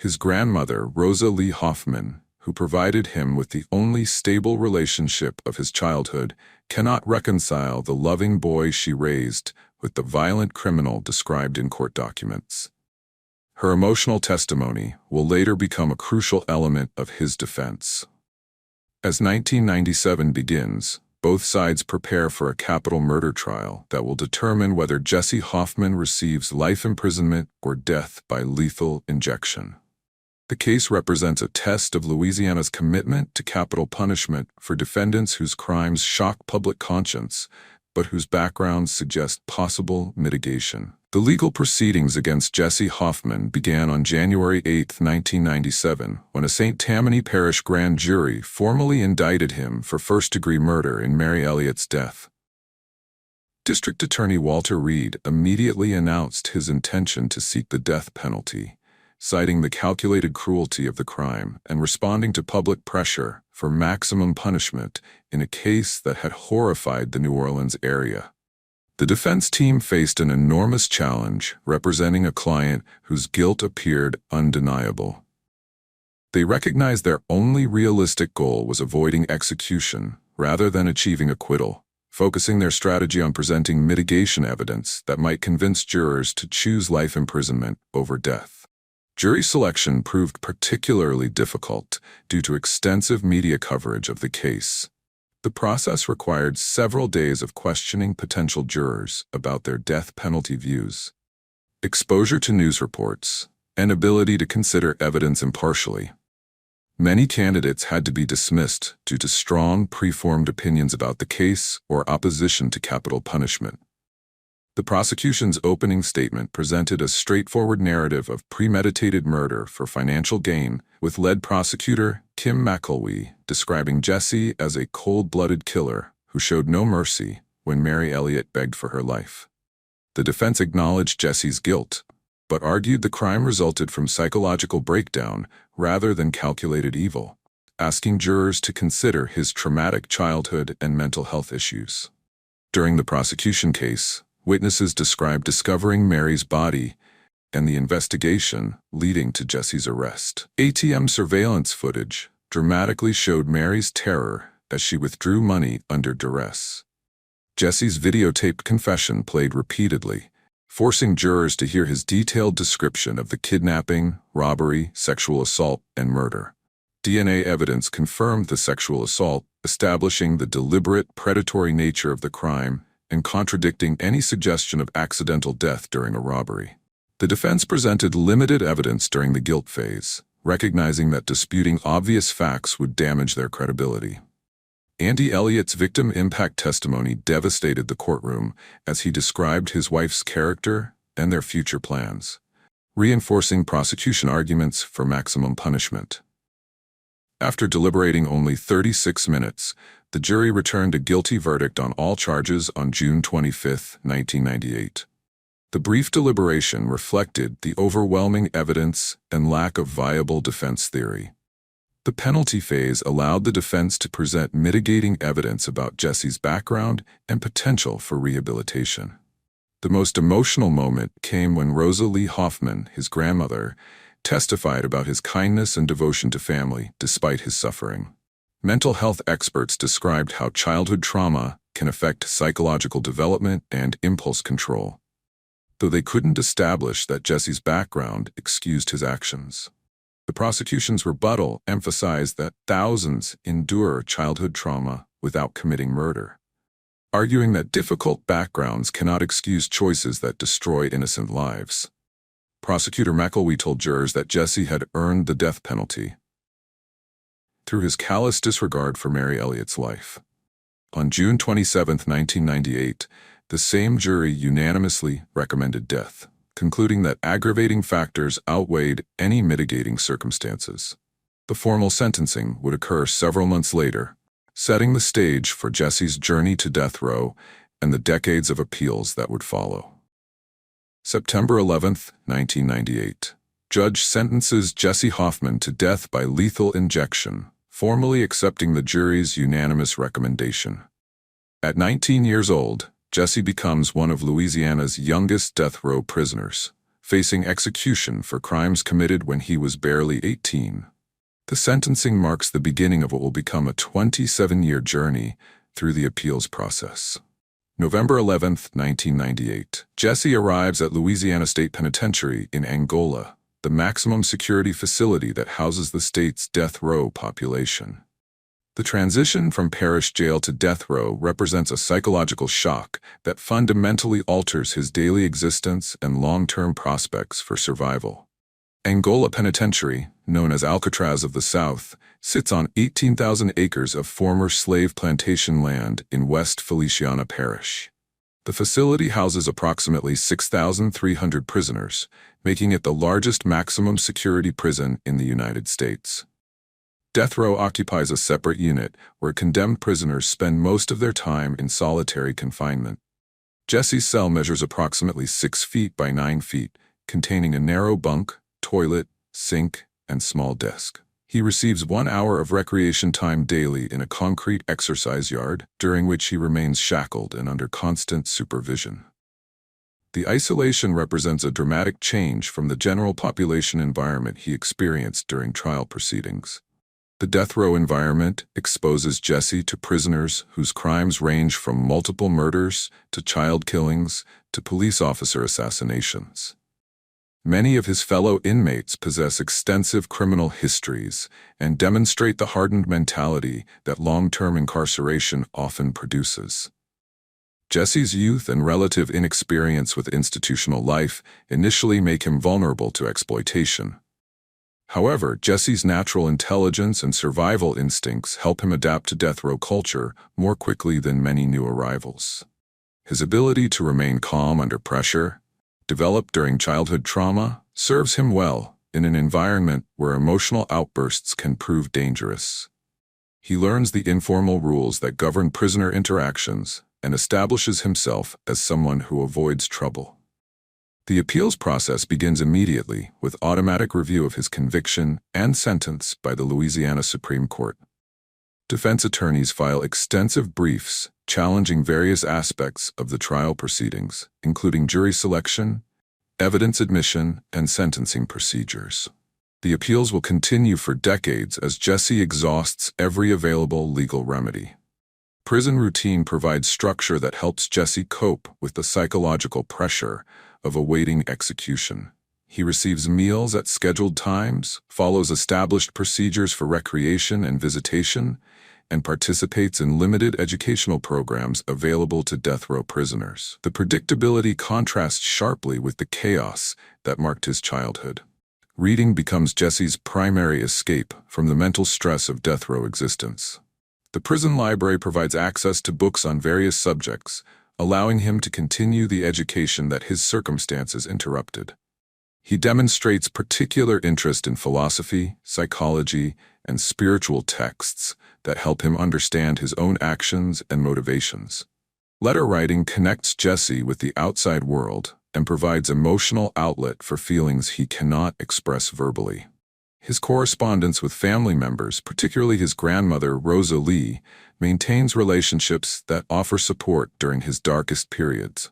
His grandmother, Rosa Lee Hoffman, who provided him with the only stable relationship of his childhood, cannot reconcile the loving boy she raised with the violent criminal described in court documents. Her emotional testimony will later become a crucial element of his defense. As 1997 begins, both sides prepare for a capital murder trial that will determine whether Jesse Hoffman receives life imprisonment or death by lethal injection. The case represents a test of Louisiana's commitment to capital punishment for defendants whose crimes shock public conscience, but whose backgrounds suggest possible mitigation. The legal proceedings against Jesse Hoffman began on January 8, 1997, when a St. Tammany Parish grand jury formally indicted him for first-degree murder in Mary Elliot's death. District Attorney Walter Reed immediately announced his intention to seek the death penalty, citing the calculated cruelty of the crime and responding to public pressure for maximum punishment in a case that had horrified the New Orleans area. The defense team faced an enormous challenge, representing a client whose guilt appeared undeniable. They recognized their only realistic goal was avoiding execution rather than achieving acquittal, focusing their strategy on presenting mitigation evidence that might convince jurors to choose life imprisonment over death. Jury selection proved particularly difficult due to extensive media coverage of the case. The process required several days of questioning potential jurors about their death penalty views, exposure to news reports, and ability to consider evidence impartially. Many candidates had to be dismissed due to strong, preformed opinions about the case or opposition to capital punishment. The prosecution's opening statement presented a straightforward narrative of premeditated murder for financial gain, with lead prosecutor Kim McElwee describing Jesse as a cold-blooded killer who showed no mercy when Mary Elliot begged for her life. The defense acknowledged Jesse's guilt, but argued the crime resulted from psychological breakdown rather than calculated evil, asking jurors to consider his traumatic childhood and mental health issues. During the prosecution case, witnesses described discovering Mary's body and the investigation leading to Jesse's arrest. ATM surveillance footage dramatically showed Mary's terror as she withdrew money under duress. Jesse's videotaped confession played repeatedly, forcing jurors to hear his detailed description of the kidnapping, robbery, sexual assault, and murder. DNA evidence confirmed the sexual assault, establishing the deliberate, predatory nature of the crime and contradicting any suggestion of accidental death during a robbery. The defense presented limited evidence during the guilt phase, recognizing that disputing obvious facts would damage their credibility. Andy Elliott's victim impact testimony devastated the courtroom as he described his wife's character and their future plans, reinforcing prosecution arguments for maximum punishment. After deliberating only 36 minutes, the jury returned a guilty verdict on all charges on June 25, 1998. The brief deliberation reflected the overwhelming evidence and lack of viable defense theory. The penalty phase allowed the defense to present mitigating evidence about Jesse's background and potential for rehabilitation. The most emotional moment came when Rosa Lee Hoffman, his grandmother, testified about his kindness and devotion to family despite his suffering. Mental health experts described how childhood trauma can affect psychological development and impulse control, though they couldn't establish that Jesse's background excused his actions. The prosecution's rebuttal emphasized that thousands endure childhood trauma without committing murder, arguing that difficult backgrounds cannot excuse choices that destroy innocent lives. Prosecutor McElwee told jurors that Jesse had earned the death penalty through his callous disregard for Mary Elliot's life. On June 27, 1998, the same jury unanimously recommended death, concluding that aggravating factors outweighed any mitigating circumstances. The formal sentencing would occur several months later, setting the stage for Jesse's journey to death row and the decades of appeals that would follow. September 11, 1998. Judge sentences Jesse Hoffman to death by lethal injection, formally accepting the jury's unanimous recommendation. At 19 years old, Jesse becomes one of Louisiana's youngest death row prisoners, facing execution for crimes committed when he was barely 18. The sentencing marks the beginning of what will become a 27-year journey through the appeals process. November 11, 1998. Jesse arrives at Louisiana State Penitentiary in Angola, the maximum security facility that houses the state's death row population. The transition from parish jail to death row represents a psychological shock that fundamentally alters his daily existence and long-term prospects for survival. Angola Penitentiary, known as Alcatraz of the South, sits on 18,000 acres of former slave plantation land in West Feliciana Parish. The facility houses approximately 6,300 prisoners, making it the largest maximum security prison in the United States. Death row occupies a separate unit where condemned prisoners spend most of their time in solitary confinement. Jesse's cell measures approximately 6 feet by 9 feet, containing a narrow bunk, toilet, sink, and small desk. He receives 1 hour of recreation time daily in a concrete exercise yard, during which he remains shackled and under constant supervision. The isolation represents a dramatic change from the general population environment he experienced during trial proceedings. The death row environment exposes Jesse to prisoners whose crimes range from multiple murders to child killings to police officer assassinations. Many of his fellow inmates possess extensive criminal histories and demonstrate the hardened mentality that long-term incarceration often produces. Jesse's youth and relative inexperience with institutional life initially make him vulnerable to exploitation. However, Jesse's natural intelligence and survival instincts help him adapt to death row culture more quickly than many new arrivals. His ability to remain calm under pressure, developed during childhood trauma, serves him well in an environment where emotional outbursts can prove dangerous. He learns the informal rules that govern prisoner interactions and establishes himself as someone who avoids trouble. The appeals process begins immediately with automatic review of his conviction and sentence by the Louisiana Supreme Court. Defense attorneys file extensive briefs challenging various aspects of the trial proceedings, including jury selection, evidence admission, and sentencing procedures. The appeals will continue for decades as Jesse exhausts every available legal remedy. Prison routine provides structure that helps Jesse cope with the psychological pressure of awaiting execution. He receives meals at scheduled times, follows established procedures for recreation and visitation, and participates in limited educational programs available to death row prisoners. The predictability contrasts sharply with the chaos that marked his childhood. Reading becomes Jesse's primary escape from the mental stress of death row existence. The prison library provides access to books on various subjects, allowing him to continue the education that his circumstances interrupted. He demonstrates particular interest in philosophy, psychology, and spiritual texts that help him understand his own actions and motivations. Letter writing connects Jesse with the outside world and provides emotional outlet for feelings he cannot express verbally. His correspondence with family members, particularly his grandmother, Rosa Lee, maintains relationships that offer support during his darkest periods.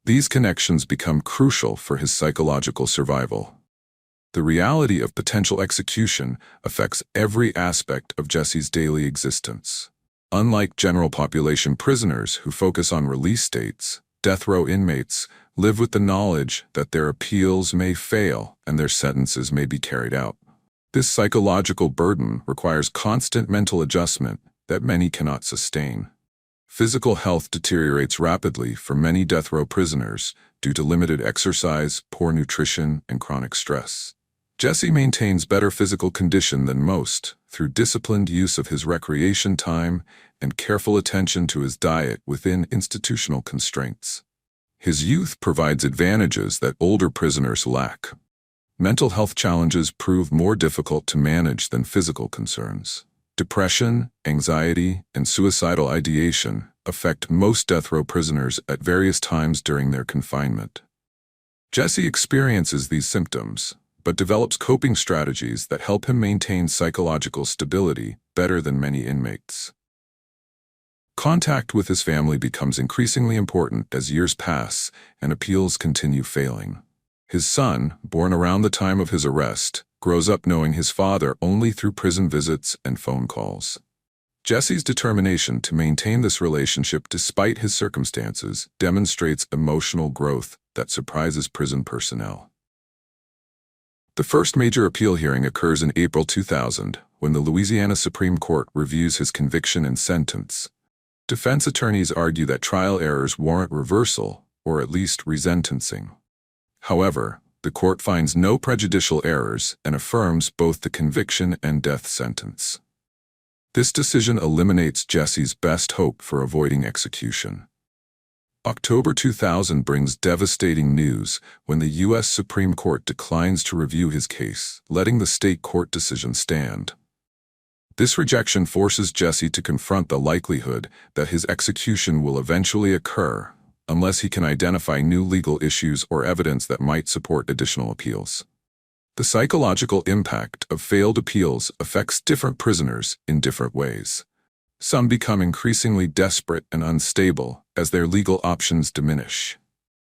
These connections become crucial for his psychological survival. The reality of potential execution affects every aspect of Jesse's daily existence. Unlike general population prisoners who focus on release dates, death row inmates live with the knowledge that their appeals may fail and their sentences may be carried out. This psychological burden requires constant mental adjustment that many cannot sustain. Physical health deteriorates rapidly for many death row prisoners due to limited exercise, poor nutrition, and chronic stress. Jesse maintains better physical condition than most through disciplined use of his recreation time and careful attention to his diet within institutional constraints. His youth provides advantages that older prisoners lack. Mental health challenges prove more difficult to manage than physical concerns. Depression, anxiety, and suicidal ideation affect most death row prisoners at various times during their confinement. Jesse experiences these symptoms, but develops coping strategies that help him maintain psychological stability better than many inmates. Contact with his family becomes increasingly important as years pass and appeals continue failing. His son, born around the time of his arrest, grows up knowing his father only through prison visits and phone calls. Jesse's determination to maintain this relationship despite his circumstances demonstrates emotional growth that surprises prison personnel. The first major appeal hearing occurs in April 2000, when the Louisiana Supreme Court reviews his conviction and sentence. Defense attorneys argue that trial errors warrant reversal, or at least resentencing. However, the court finds no prejudicial errors and affirms both the conviction and death sentence. This decision eliminates Jesse's best hope for avoiding execution. October 2000 brings devastating news when the U.S. Supreme Court declines to review his case, letting the state court decision stand. This rejection forces Jesse to confront the likelihood that his execution will eventually occur, unless he can identify new legal issues or evidence that might support additional appeals. The psychological impact of failed appeals affects different prisoners in different ways. Some become increasingly desperate and unstable as their legal options diminish.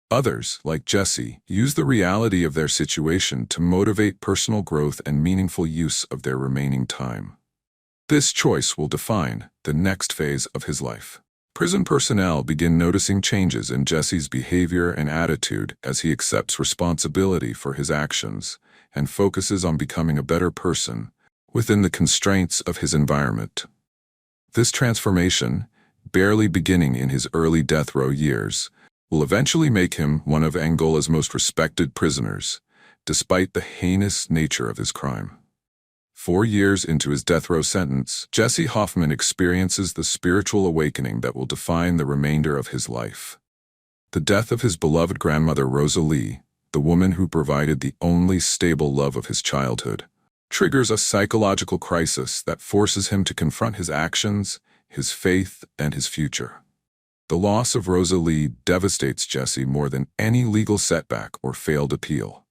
Others, like Jesse, use the reality of their situation to motivate personal growth and meaningful use of their remaining time. This choice will define the next phase of his life. Prison personnel begin noticing changes in Jesse's behavior and attitude as he accepts responsibility for his actions and focuses on becoming a better person within the constraints of his environment. This transformation, barely beginning in his early death row years, will eventually make him one of Angola's most respected prisoners, despite the heinous nature of his crime. 4 years into his death row sentence, Jesse Hoffman experiences the spiritual awakening that will define the remainder of his life. The death of his beloved grandmother Rosalie, the woman who provided the only stable love of his childhood, triggers a psychological crisis that forces him to confront his actions, his faith, and his future. The loss of Rosalie devastates Jesse more than any legal setback or failed appeal.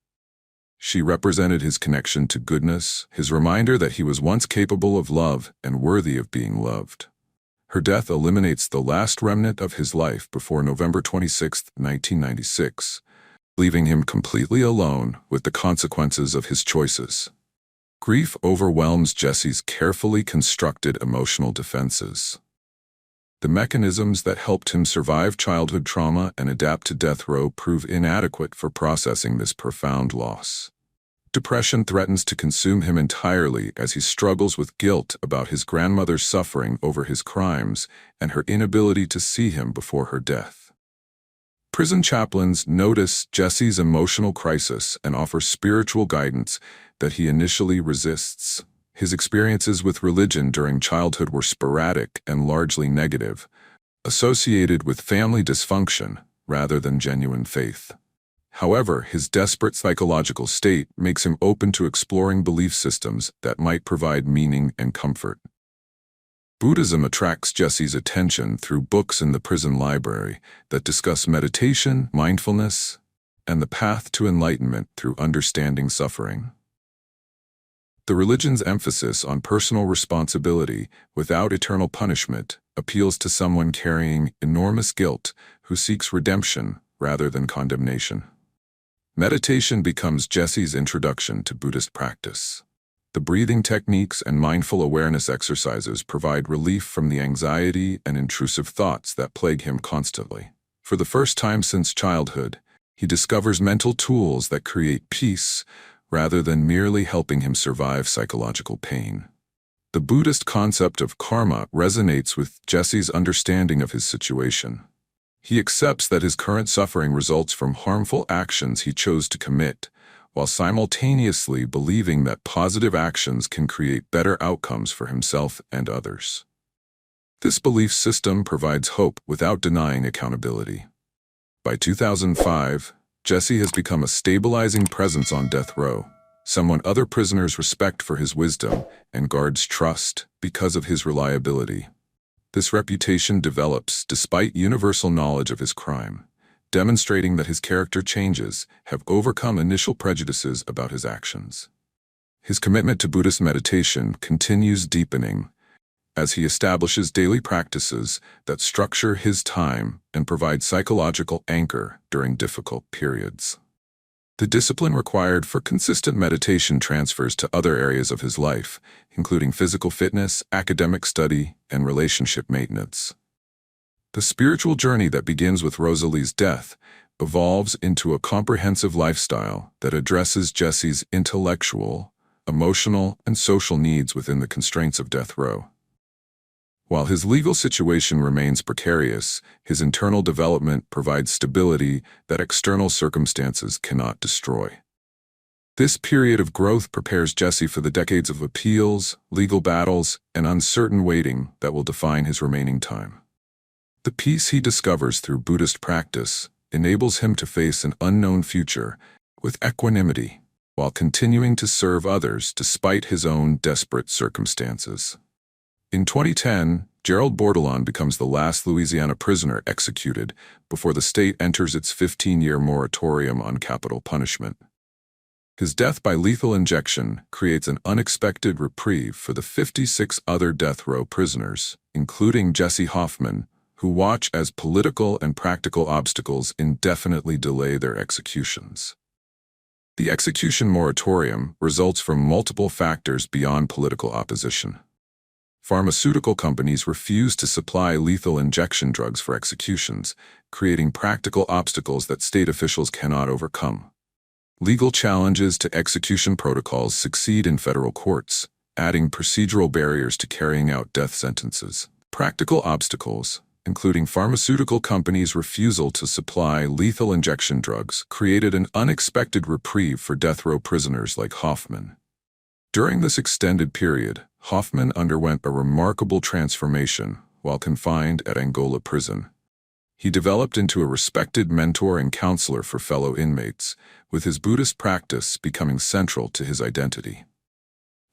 She represented his connection to goodness, his reminder that he was once capable of love and worthy of being loved. Her death eliminates the last remnant of his life before November 26, 1996, leaving him completely alone with the consequences of his choices. Grief overwhelms Jesse's carefully constructed emotional defenses. The mechanisms that helped him survive childhood trauma and adapt to death row prove inadequate for processing this profound loss. Depression threatens to consume him entirely as he struggles with guilt about his grandmother's suffering over his crimes and her inability to see him before her death. Prison chaplains notice Jesse's emotional crisis and offer spiritual guidance that he initially resists. His experiences with religion during childhood were sporadic and largely negative, associated with family dysfunction rather than genuine faith. However, his desperate psychological state makes him open to exploring belief systems that might provide meaning and comfort. Buddhism attracts Jesse's attention through books in the prison library that discuss meditation, mindfulness, and the path to enlightenment through understanding suffering. The religion's emphasis on personal responsibility without eternal punishment appeals to someone carrying enormous guilt who seeks redemption rather than condemnation. Meditation becomes Jesse's introduction to Buddhist practice. The breathing techniques and mindful awareness exercises provide relief from the anxiety and intrusive thoughts that plague him constantly. For the first time since childhood, he discovers mental tools that create peace rather than merely helping him survive psychological pain. The Buddhist concept of karma resonates with Jesse's understanding of his situation. He accepts that his current suffering results from harmful actions he chose to commit, while simultaneously believing that positive actions can create better outcomes for himself and others. This belief system provides hope without denying accountability. By 2005, Jesse has become a stabilizing presence on death row, someone other prisoners respect for his wisdom and guards trust because of his reliability. This reputation develops despite universal knowledge of his crime, demonstrating that his character changes have overcome initial prejudices about his actions. His commitment to Buddhist meditation continues deepening as he establishes daily practices that structure his time and provide psychological anchor during difficult periods. The discipline required for consistent meditation transfers to other areas of his life, including physical fitness, academic study, and relationship maintenance. The spiritual journey that begins with Rosalie's death evolves into a comprehensive lifestyle that addresses Jesse's intellectual, emotional, and social needs within the constraints of death row. While his legal situation remains precarious, his internal development provides stability that external circumstances cannot destroy. This period of growth prepares Jesse for the decades of appeals, legal battles, and uncertain waiting that will define his remaining time. The peace he discovers through Buddhist practice enables him to face an unknown future with equanimity, while continuing to serve others despite his own desperate circumstances. In 2010, Gerald Bordelon becomes the last Louisiana prisoner executed before the state enters its 15-year moratorium on capital punishment. His death by lethal injection creates an unexpected reprieve for the 56 other death row prisoners, including Jesse Hoffman, who watch as political and practical obstacles indefinitely delay their executions. The execution moratorium results from multiple factors beyond political opposition. Pharmaceutical companies refuse to supply lethal injection drugs for executions, creating practical obstacles that state officials cannot overcome. Legal challenges to execution protocols succeed in federal courts, adding procedural barriers to carrying out death sentences. Practical obstacles, including pharmaceutical companies' refusal to supply lethal injection drugs, created an unexpected reprieve for death row prisoners like Hoffman. During this extended period, Hoffman underwent a remarkable transformation while confined at Angola prison. He developed into a respected mentor and counselor for fellow inmates, with his Buddhist practice becoming central to his identity.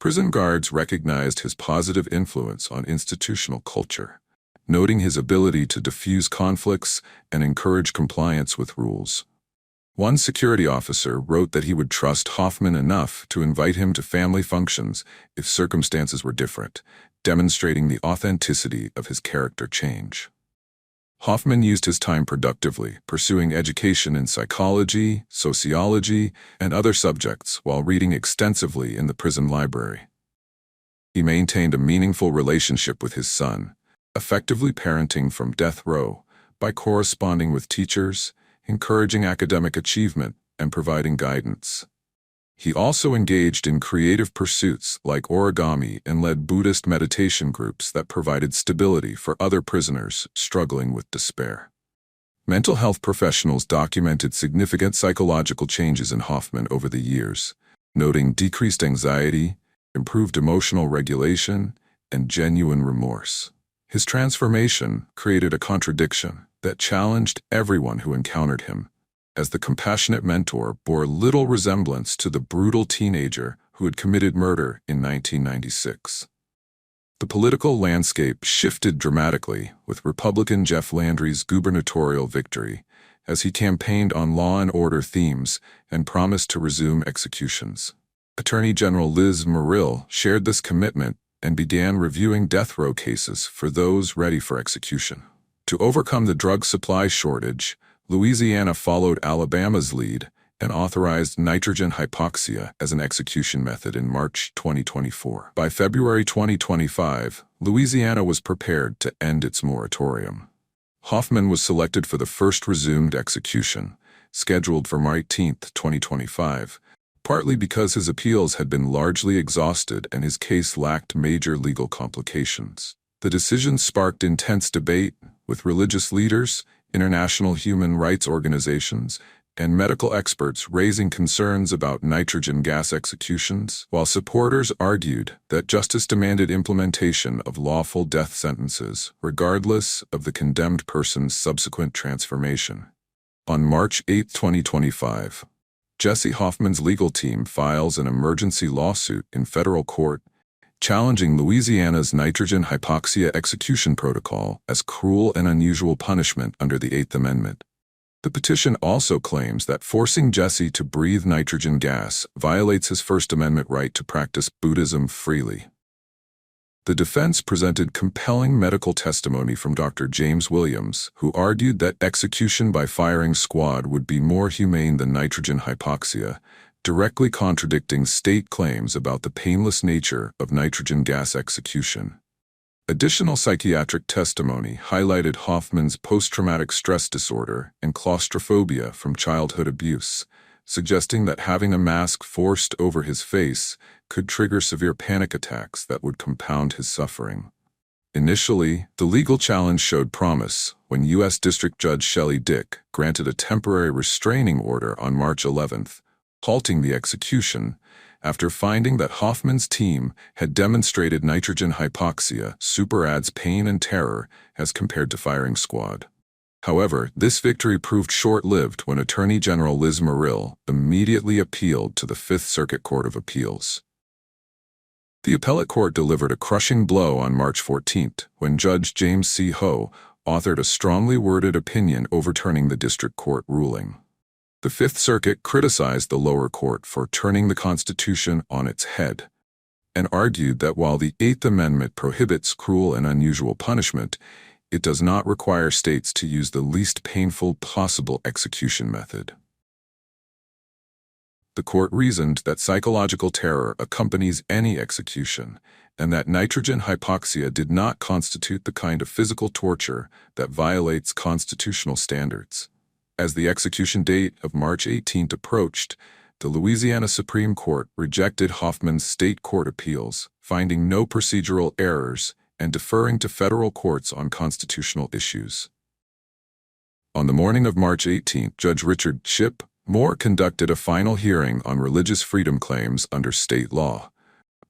Prison guards recognized his positive influence on institutional culture, noting his ability to diffuse conflicts and encourage compliance with rules. One security officer wrote that he would trust Hoffman enough to invite him to family functions if circumstances were different, demonstrating the authenticity of his character change. Hoffman used his time productively, pursuing education in psychology, sociology, and other subjects while reading extensively in the prison library. He maintained a meaningful relationship with his son, effectively parenting from death row by corresponding with teachers, encouraging academic achievement, and providing guidance. He also engaged in creative pursuits like origami and led Buddhist meditation groups that provided stability for other prisoners struggling with despair. Mental health professionals documented significant psychological changes in Hoffman over the years, noting decreased anxiety, improved emotional regulation, and genuine remorse. His transformation created a contradiction that challenged everyone who encountered him, as the compassionate mentor bore little resemblance to the brutal teenager who had committed murder in 1996. The political landscape shifted dramatically with Republican Jeff Landry's gubernatorial victory, as he campaigned on law and order themes and promised to resume executions. Attorney General Liz Muriel shared this commitment and began reviewing death row cases for those ready for execution. To overcome the drug supply shortage, Louisiana followed Alabama's lead and authorized nitrogen hypoxia as an execution method in March 2024. By February 2025, Louisiana was prepared to end its moratorium. Hoffman was selected for the first resumed execution, scheduled for March 18, 2025, partly because his appeals had been largely exhausted and his case lacked major legal complications. The decision sparked intense debate, with religious leaders, international human rights organizations, and medical experts raising concerns about nitrogen gas executions, while supporters argued that justice demanded implementation of lawful death sentences, regardless of the condemned person's subsequent transformation. On March 8, 2025, Jesse Hoffman's legal team files an emergency lawsuit in federal court, challenging Louisiana's nitrogen hypoxia execution protocol as cruel and unusual punishment under the Eighth Amendment. The petition also claims that forcing Jesse to breathe nitrogen gas violates his First Amendment right to practice Buddhism freely. The defense presented compelling medical testimony from Dr. James Williams, who argued that execution by firing squad would be more humane than nitrogen hypoxia, directly contradicting state claims about the painless nature of nitrogen gas execution. Additional psychiatric testimony highlighted Hoffman's post-traumatic stress disorder and claustrophobia from childhood abuse, suggesting that having a mask forced over his face could trigger severe panic attacks that would compound his suffering. Initially, the legal challenge showed promise when U.S. District Judge Shelley Dick granted a temporary restraining order on March 11th, halting the execution, after finding that Hoffman's team had demonstrated nitrogen hypoxia superadds pain and terror as compared to firing squad. However, this victory proved short-lived when Attorney General Liz Murill immediately appealed to the Fifth Circuit Court of Appeals. The appellate court delivered a crushing blow on March 14th when Judge James C. Ho authored a strongly worded opinion overturning the district court ruling. The Fifth Circuit criticized the lower court for turning the Constitution on its head and argued that while the Eighth Amendment prohibits cruel and unusual punishment, it does not require states to use the least painful possible execution method. The court reasoned that psychological terror accompanies any execution, and that nitrogen hypoxia did not constitute the kind of physical torture that violates constitutional standards. As the execution date of March 18th approached, the Louisiana Supreme Court rejected Hoffman's state court appeals, finding no procedural errors and deferring to federal courts on constitutional issues. On the morning of March 18th, Judge Richard Chip Moore conducted a final hearing on religious freedom claims under state law,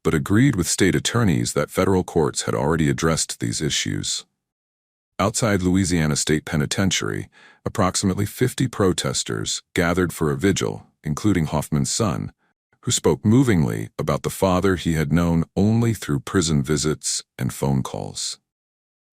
but agreed with state attorneys that federal courts had already addressed these issues. Outside Louisiana State Penitentiary, approximately 50 protesters gathered for a vigil, including Hoffman's son, who spoke movingly about the father he had known only through prison visits and phone calls.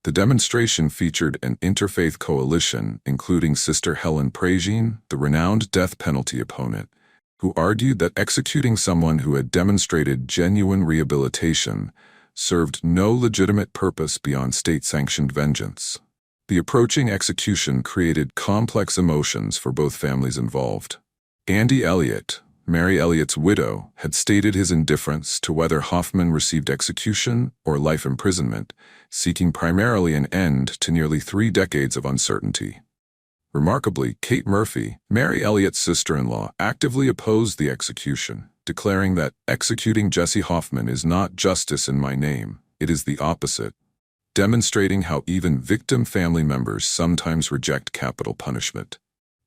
The demonstration featured an interfaith coalition, including Sister Helen Pragine, the renowned death penalty opponent, who argued that executing someone who had demonstrated genuine rehabilitation served no legitimate purpose beyond state-sanctioned vengeance. The approaching execution created complex emotions for both families involved. Andy Elliot, Mary Elliot's widow, had stated his indifference to whether Hoffman received execution or life imprisonment, seeking primarily an end to nearly 3 decades of uncertainty. Remarkably, Kate Murphy, Mary Elliot's sister-in-law, actively opposed the execution, declaring that executing Jesse Hoffman is not justice in my name, it is the opposite, demonstrating how even victim family members sometimes reject capital punishment.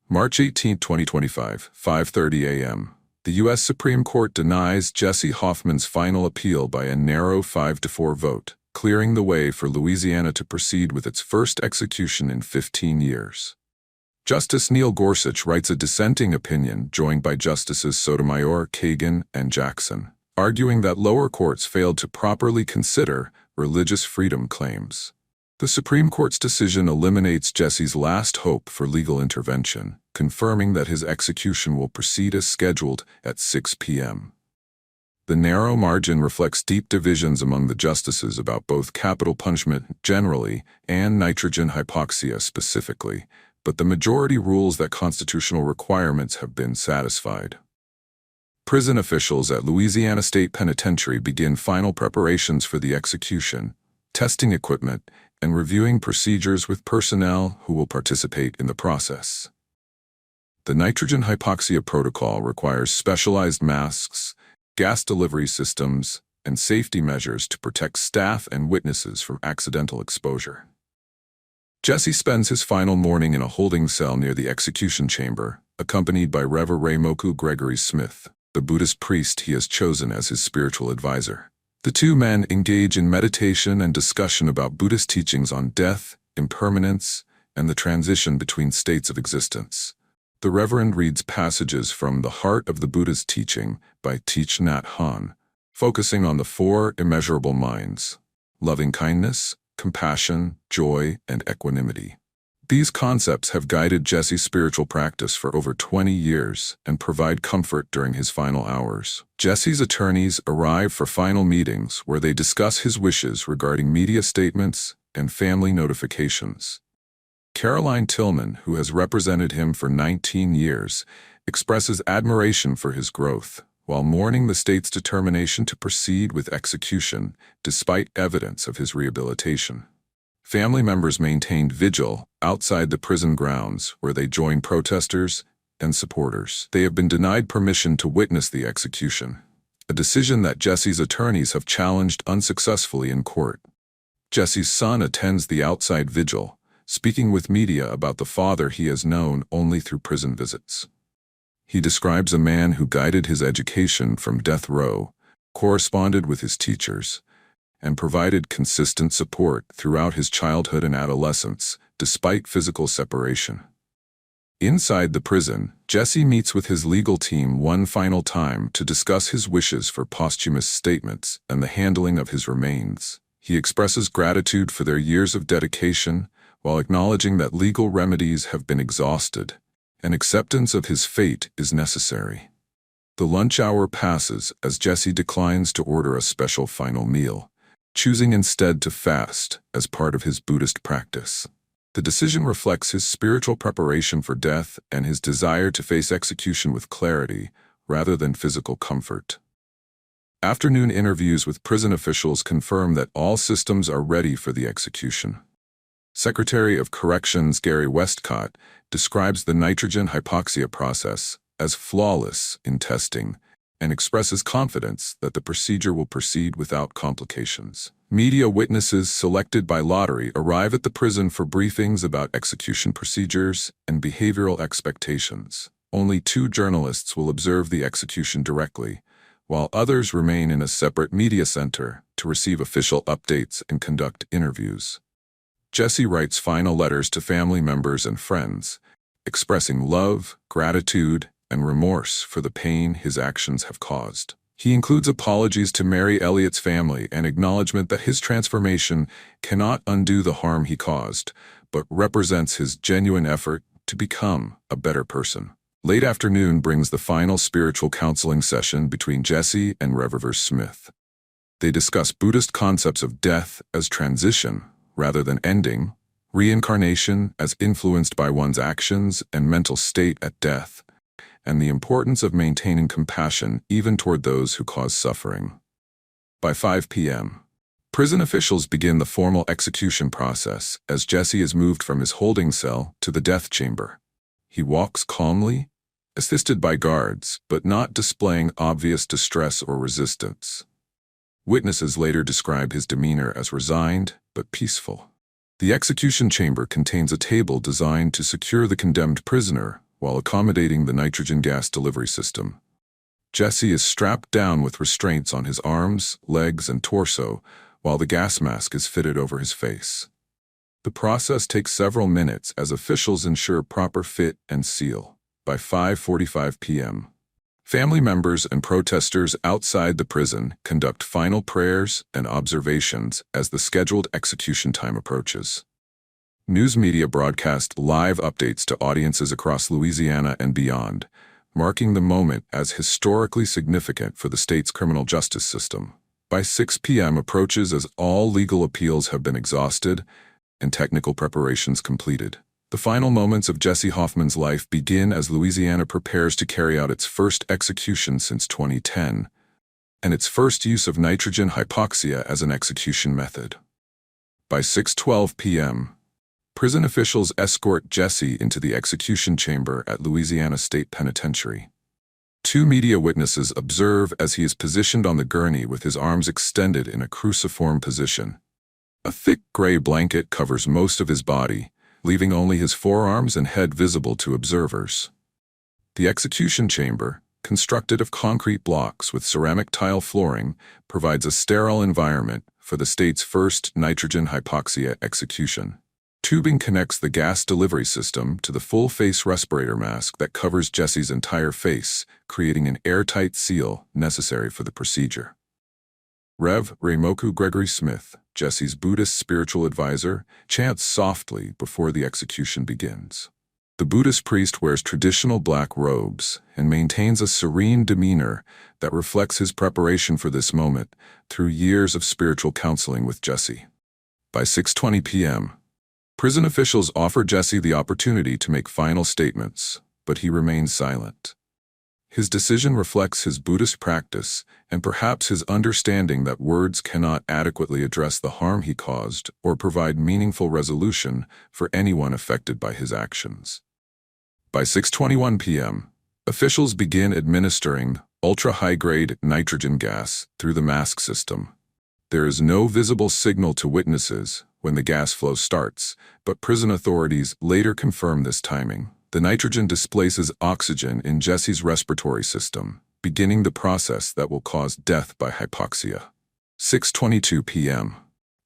March 18, 2025, 5:30 a.m. The U.S. Supreme Court denies Jesse Hoffman's final appeal by a narrow 5-4 vote, clearing the way for Louisiana to proceed with its first execution in 15 years. Justice Neil Gorsuch writes a dissenting opinion joined by Justices Sotomayor, Kagan, and Jackson, arguing that lower courts failed to properly consider religious freedom claims. The Supreme Court's decision eliminates Jesse's last hope for legal intervention, confirming that his execution will proceed as scheduled at 6 p.m. The narrow margin reflects deep divisions among the justices about both capital punishment generally and nitrogen hypoxia specifically, but the majority rules that constitutional requirements have been satisfied. Prison officials at Louisiana State Penitentiary begin final preparations for the execution, testing equipment, and reviewing procedures with personnel who will participate in the process. The nitrogen hypoxia protocol requires specialized masks, gas delivery systems, and safety measures to protect staff and witnesses from accidental exposure. Jesse spends his final morning in a holding cell near the execution chamber, accompanied by Rev. Raimoku Gregory Smith, the Buddhist priest he has chosen as his spiritual advisor. The two men engage in meditation and discussion about Buddhist teachings on death, impermanence, and the transition between states of existence. The Reverend reads passages from The Heart of the Buddha's Teaching by Thich Nhat Hanh, focusing on the 4 immeasurable minds: loving kindness, compassion, joy, and equanimity. These concepts have guided Jesse's spiritual practice for over 20 years and provide comfort during his final hours. Jesse's attorneys arrive for final meetings where they discuss his wishes regarding media statements and family notifications. Caroline Tillman, who has represented him for 19 years, expresses admiration for his growth, while mourning the state's determination to proceed with execution despite evidence of his rehabilitation. Family members maintained vigil outside the prison grounds where they join protesters and supporters. They have been denied permission to witness the execution, a decision that Jesse's attorneys have challenged unsuccessfully in court. Jesse's son attends the outside vigil, speaking with media about the father he has known only through prison visits. He describes a man who guided his education from death row, corresponded with his teachers, and provided consistent support throughout his childhood and adolescence, despite physical separation. Inside the prison, Jesse meets with his legal team one final time to discuss his wishes for posthumous statements and the handling of his remains. He expresses gratitude for their years of dedication, while acknowledging that legal remedies have been exhausted, and acceptance of his fate is necessary. The lunch hour passes as Jesse declines to order a special final meal, choosing instead to fast as part of his Buddhist practice. The decision reflects his spiritual preparation for death and his desire to face execution with clarity rather than physical comfort. Afternoon interviews with prison officials confirm that all systems are ready for the execution. Secretary of Corrections Gary Westcott describes the nitrogen hypoxia process as flawless in testing and expresses confidence that the procedure will proceed without complications. Media witnesses selected by lottery arrive at the prison for briefings about execution procedures and behavioral expectations. Only 2 journalists will observe the execution directly, while others remain in a separate media center to receive official updates and conduct interviews. Jesse writes final letters to family members and friends, expressing love, gratitude, and remorse for the pain his actions have caused. He includes apologies to Mary Elliot's family and acknowledgement that his transformation cannot undo the harm he caused, but represents his genuine effort to become a better person. Late afternoon brings the final spiritual counseling session between Jesse and Reprieve Smith. They discuss Buddhist concepts of death as transition rather than ending, reincarnation as influenced by one's actions and mental state at death, and the importance of maintaining compassion even toward those who cause suffering. By 5 p.m., prison officials begin the formal execution process as Jesse is moved from his holding cell to the death chamber. He walks calmly, assisted by guards, but not displaying obvious distress or resistance. Witnesses later describe his demeanor as resigned but peaceful. The execution chamber contains a table designed to secure the condemned prisoner while accommodating the nitrogen gas delivery system. Jesse is strapped down with restraints on his arms, legs, and torso, while the gas mask is fitted over his face. The process takes several minutes as officials ensure proper fit and seal. By 5:45 p.m., family members and protesters outside the prison conduct final prayers and observations as the scheduled execution time approaches. News media broadcast live updates to audiences across Louisiana and beyond, marking the moment as historically significant for the state's criminal justice system. By 6 p.m. approaches as all legal appeals have been exhausted and technical preparations completed. The final moments of Jesse Hoffman's life begin as Louisiana prepares to carry out its first execution since 2010, and its first use of nitrogen hypoxia as an execution method. By 6:12 p.m., prison officials escort Jesse into the execution chamber at Louisiana State Penitentiary. 2 media witnesses observe as he is positioned on the gurney with his arms extended in a cruciform position. A thick gray blanket covers most of his body, leaving only his forearms and head visible to observers. The execution chamber, constructed of concrete blocks with ceramic tile flooring, provides a sterile environment for the state's first nitrogen hypoxia execution. Tubing connects the gas delivery system to the full-face respirator mask that covers Jesse's entire face, creating an airtight seal necessary for the procedure. Rev. Remoku Gregory Smith, Jesse's Buddhist spiritual advisor, chants softly before the execution begins. The Buddhist priest wears traditional black robes and maintains a serene demeanor that reflects his preparation for this moment through years of spiritual counseling with Jesse. By 6:20 p.m., prison officials offer Jesse the opportunity to make final statements, but he remains silent. His decision reflects his Buddhist practice and perhaps his understanding that words cannot adequately address the harm he caused or provide meaningful resolution for anyone affected by his actions. By 6:21 p.m., officials begin administering ultra-high-grade nitrogen gas through the mask system. There is no visible signal to witnesses when the gas flow starts, but prison authorities later confirm this timing. The nitrogen displaces oxygen in Jesse's respiratory system, beginning the process that will cause death by hypoxia. 6:22 p.m.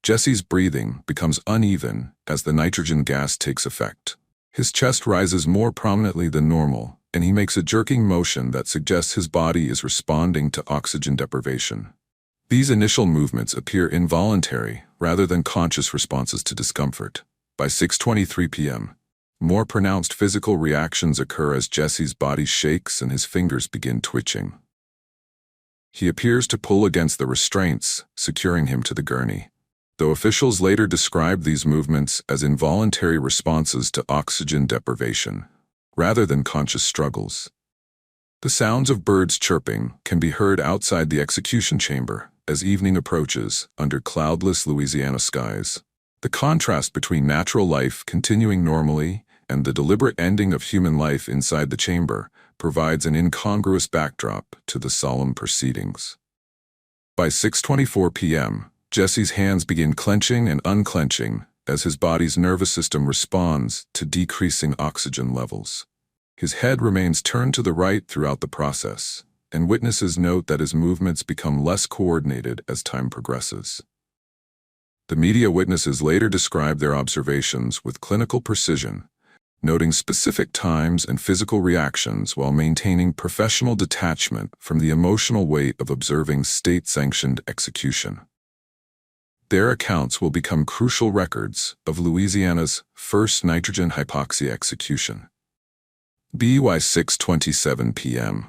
Jesse's breathing becomes uneven as the nitrogen gas takes effect. His chest rises more prominently than normal, and he makes a jerking motion that suggests his body is responding to oxygen deprivation. These initial movements appear involuntary rather than conscious responses to discomfort. By 6:23 p.m., more pronounced physical reactions occur as Jesse's body shakes and his fingers begin twitching. He appears to pull against the restraints, securing him to the gurney, though officials later describe these movements as involuntary responses to oxygen deprivation, rather than conscious struggles. The sounds of birds chirping can be heard outside the execution chamber as evening approaches under cloudless Louisiana skies. The contrast between natural life continuing normally and the deliberate ending of human life inside the chamber provides an incongruous backdrop to the solemn proceedings. By 6:24 p.m., Jesse's hands begin clenching and unclenching as his body's nervous system responds to decreasing oxygen levels. His head remains turned to the right throughout the process, and witnesses note that his movements become less coordinated as time progresses. The media witnesses later describe their observations with clinical precision, noting specific times and physical reactions while maintaining professional detachment from the emotional weight of observing state-sanctioned execution. Their accounts will become crucial records of Louisiana's first nitrogen hypoxia execution. By 6:27 p.m.,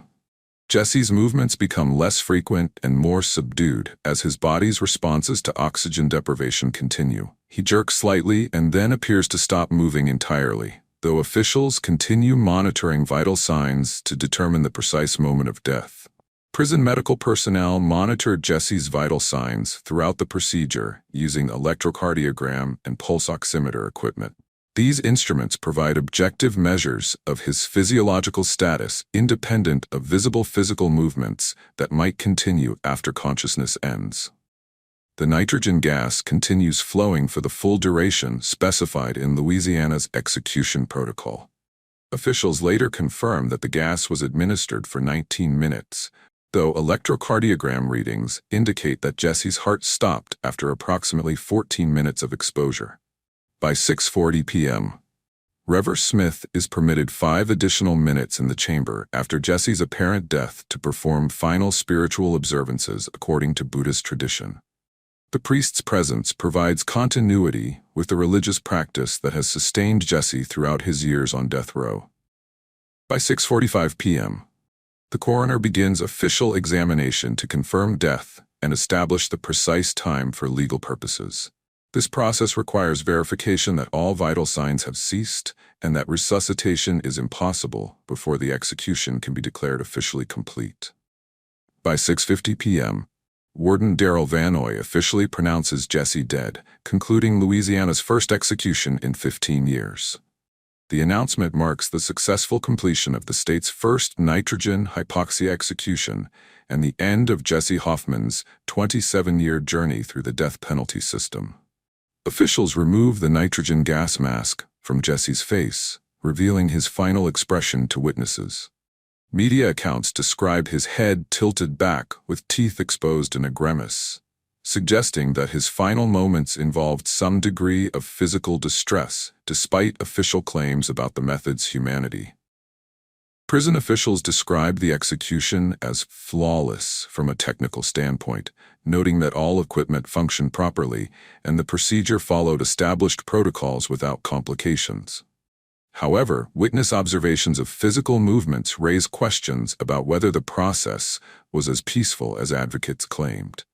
Jesse's movements become less frequent and more subdued as his body's responses to oxygen deprivation continue. He jerks slightly and then appears to stop moving entirely, though officials continue monitoring vital signs to determine the precise moment of death. Prison medical personnel monitored Jesse's vital signs throughout the procedure using electrocardiogram and pulse oximeter equipment. These instruments provide objective measures of his physiological status independent of visible physical movements that might continue after consciousness ends. The nitrogen gas continues flowing for the full duration specified in Louisiana's execution protocol. Officials later confirmed that the gas was administered for 19 minutes, though electrocardiogram readings indicate that Jesse's heart stopped after approximately 14 minutes of exposure. By 6:40 p.m., Rev. Smith is permitted 5 additional minutes in the chamber after Jesse's apparent death to perform final spiritual observances according to Buddhist tradition. The priest's presence provides continuity with the religious practice that has sustained Jesse throughout his years on death row. By 6:45 p.m., the coroner begins official examination to confirm death and establish the precise time for legal purposes. This process requires verification that all vital signs have ceased and that resuscitation is impossible before the execution can be declared officially complete. By 6:50 p.m., Warden Darrell Vanoy officially pronounces Jesse dead, concluding Louisiana's first execution in 15 years. The announcement marks the successful completion of the state's first nitrogen hypoxia execution and the end of Jesse Hoffman's 27-year journey through the death penalty system. Officials remove the nitrogen gas mask from Jesse's face, revealing his final expression to witnesses. Media accounts describe his head tilted back with teeth exposed in a grimace, suggesting that his final moments involved some degree of physical distress despite official claims about the method's humanity. Prison officials described the execution as flawless from a technical standpoint, noting that all equipment functioned properly and the procedure followed established protocols without complications. However, witness observations of physical movements raise questions about whether the process was as peaceful as advocates claimed.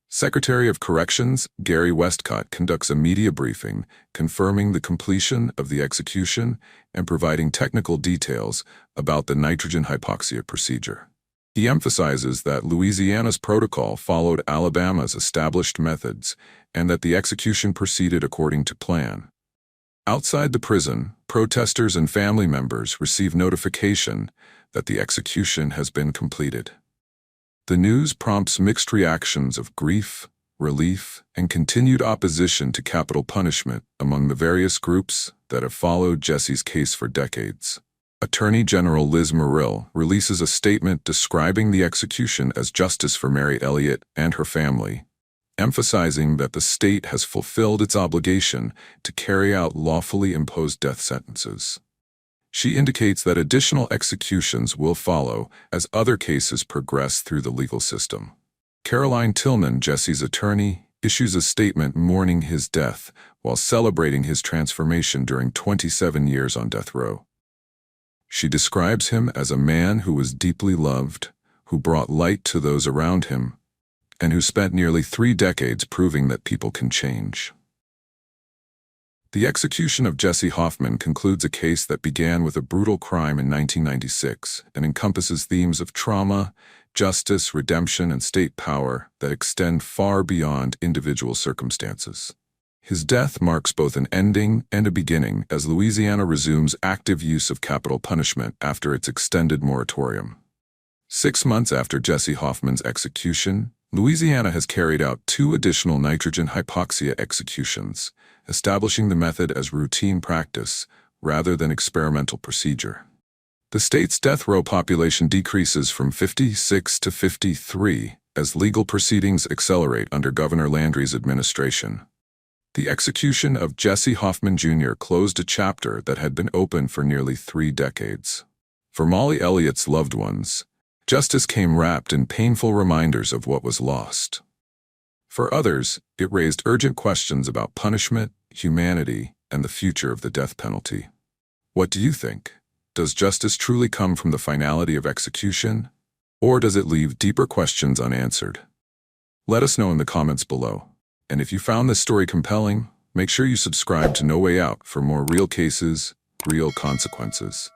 Secretary of Corrections Gary Westcott conducts a media briefing confirming the completion of the execution and providing technical details about the nitrogen hypoxia procedure. He emphasizes that Louisiana's protocol followed Alabama's established methods and that the execution proceeded according to plan. Outside the prison, protesters and family members receive notification that the execution has been completed. The news prompts mixed reactions of grief, relief, and continued opposition to capital punishment among the various groups that have followed Jesse's case for decades. Attorney General Liz Muriel releases a statement describing the execution as justice for Mary Elliot and her family, emphasizing that the state has fulfilled its obligation to carry out lawfully imposed death sentences. She indicates that additional executions will follow as other cases progress through the legal system. Caroline Tillman, Jesse's attorney, issues a statement mourning his death while celebrating his transformation during 27 years on death row. She describes him as a man who was deeply loved, who brought light to those around him, and who spent nearly 3 decades proving that people can change. The execution of Jesse Hoffman concludes a case that began with a brutal crime in 1996 and encompasses themes of trauma, justice, redemption, and state power that extend far beyond individual circumstances. His death marks both an ending and a beginning as Louisiana resumes active use of capital punishment after its extended moratorium. 6 months after Jesse Hoffman's execution, Louisiana has carried out 2 additional nitrogen hypoxia executions, establishing the method as routine practice rather than experimental procedure. The state's death row population decreases from 56 to 53 as legal proceedings accelerate under Governor Landry's administration. The execution of Jesse Hoffman Jr. closed a chapter that had been open for nearly 3 decades. For Mary Elliot's loved ones, justice came wrapped in painful reminders of what was lost. For others, it raised urgent questions about punishment, humanity, and the future of the death penalty. What do you think? Does justice truly come from the finality of execution, or does it leave deeper questions unanswered? Let us know in the comments below. And if you found this story compelling, make sure you subscribe to No Way Out for more real cases, real consequences.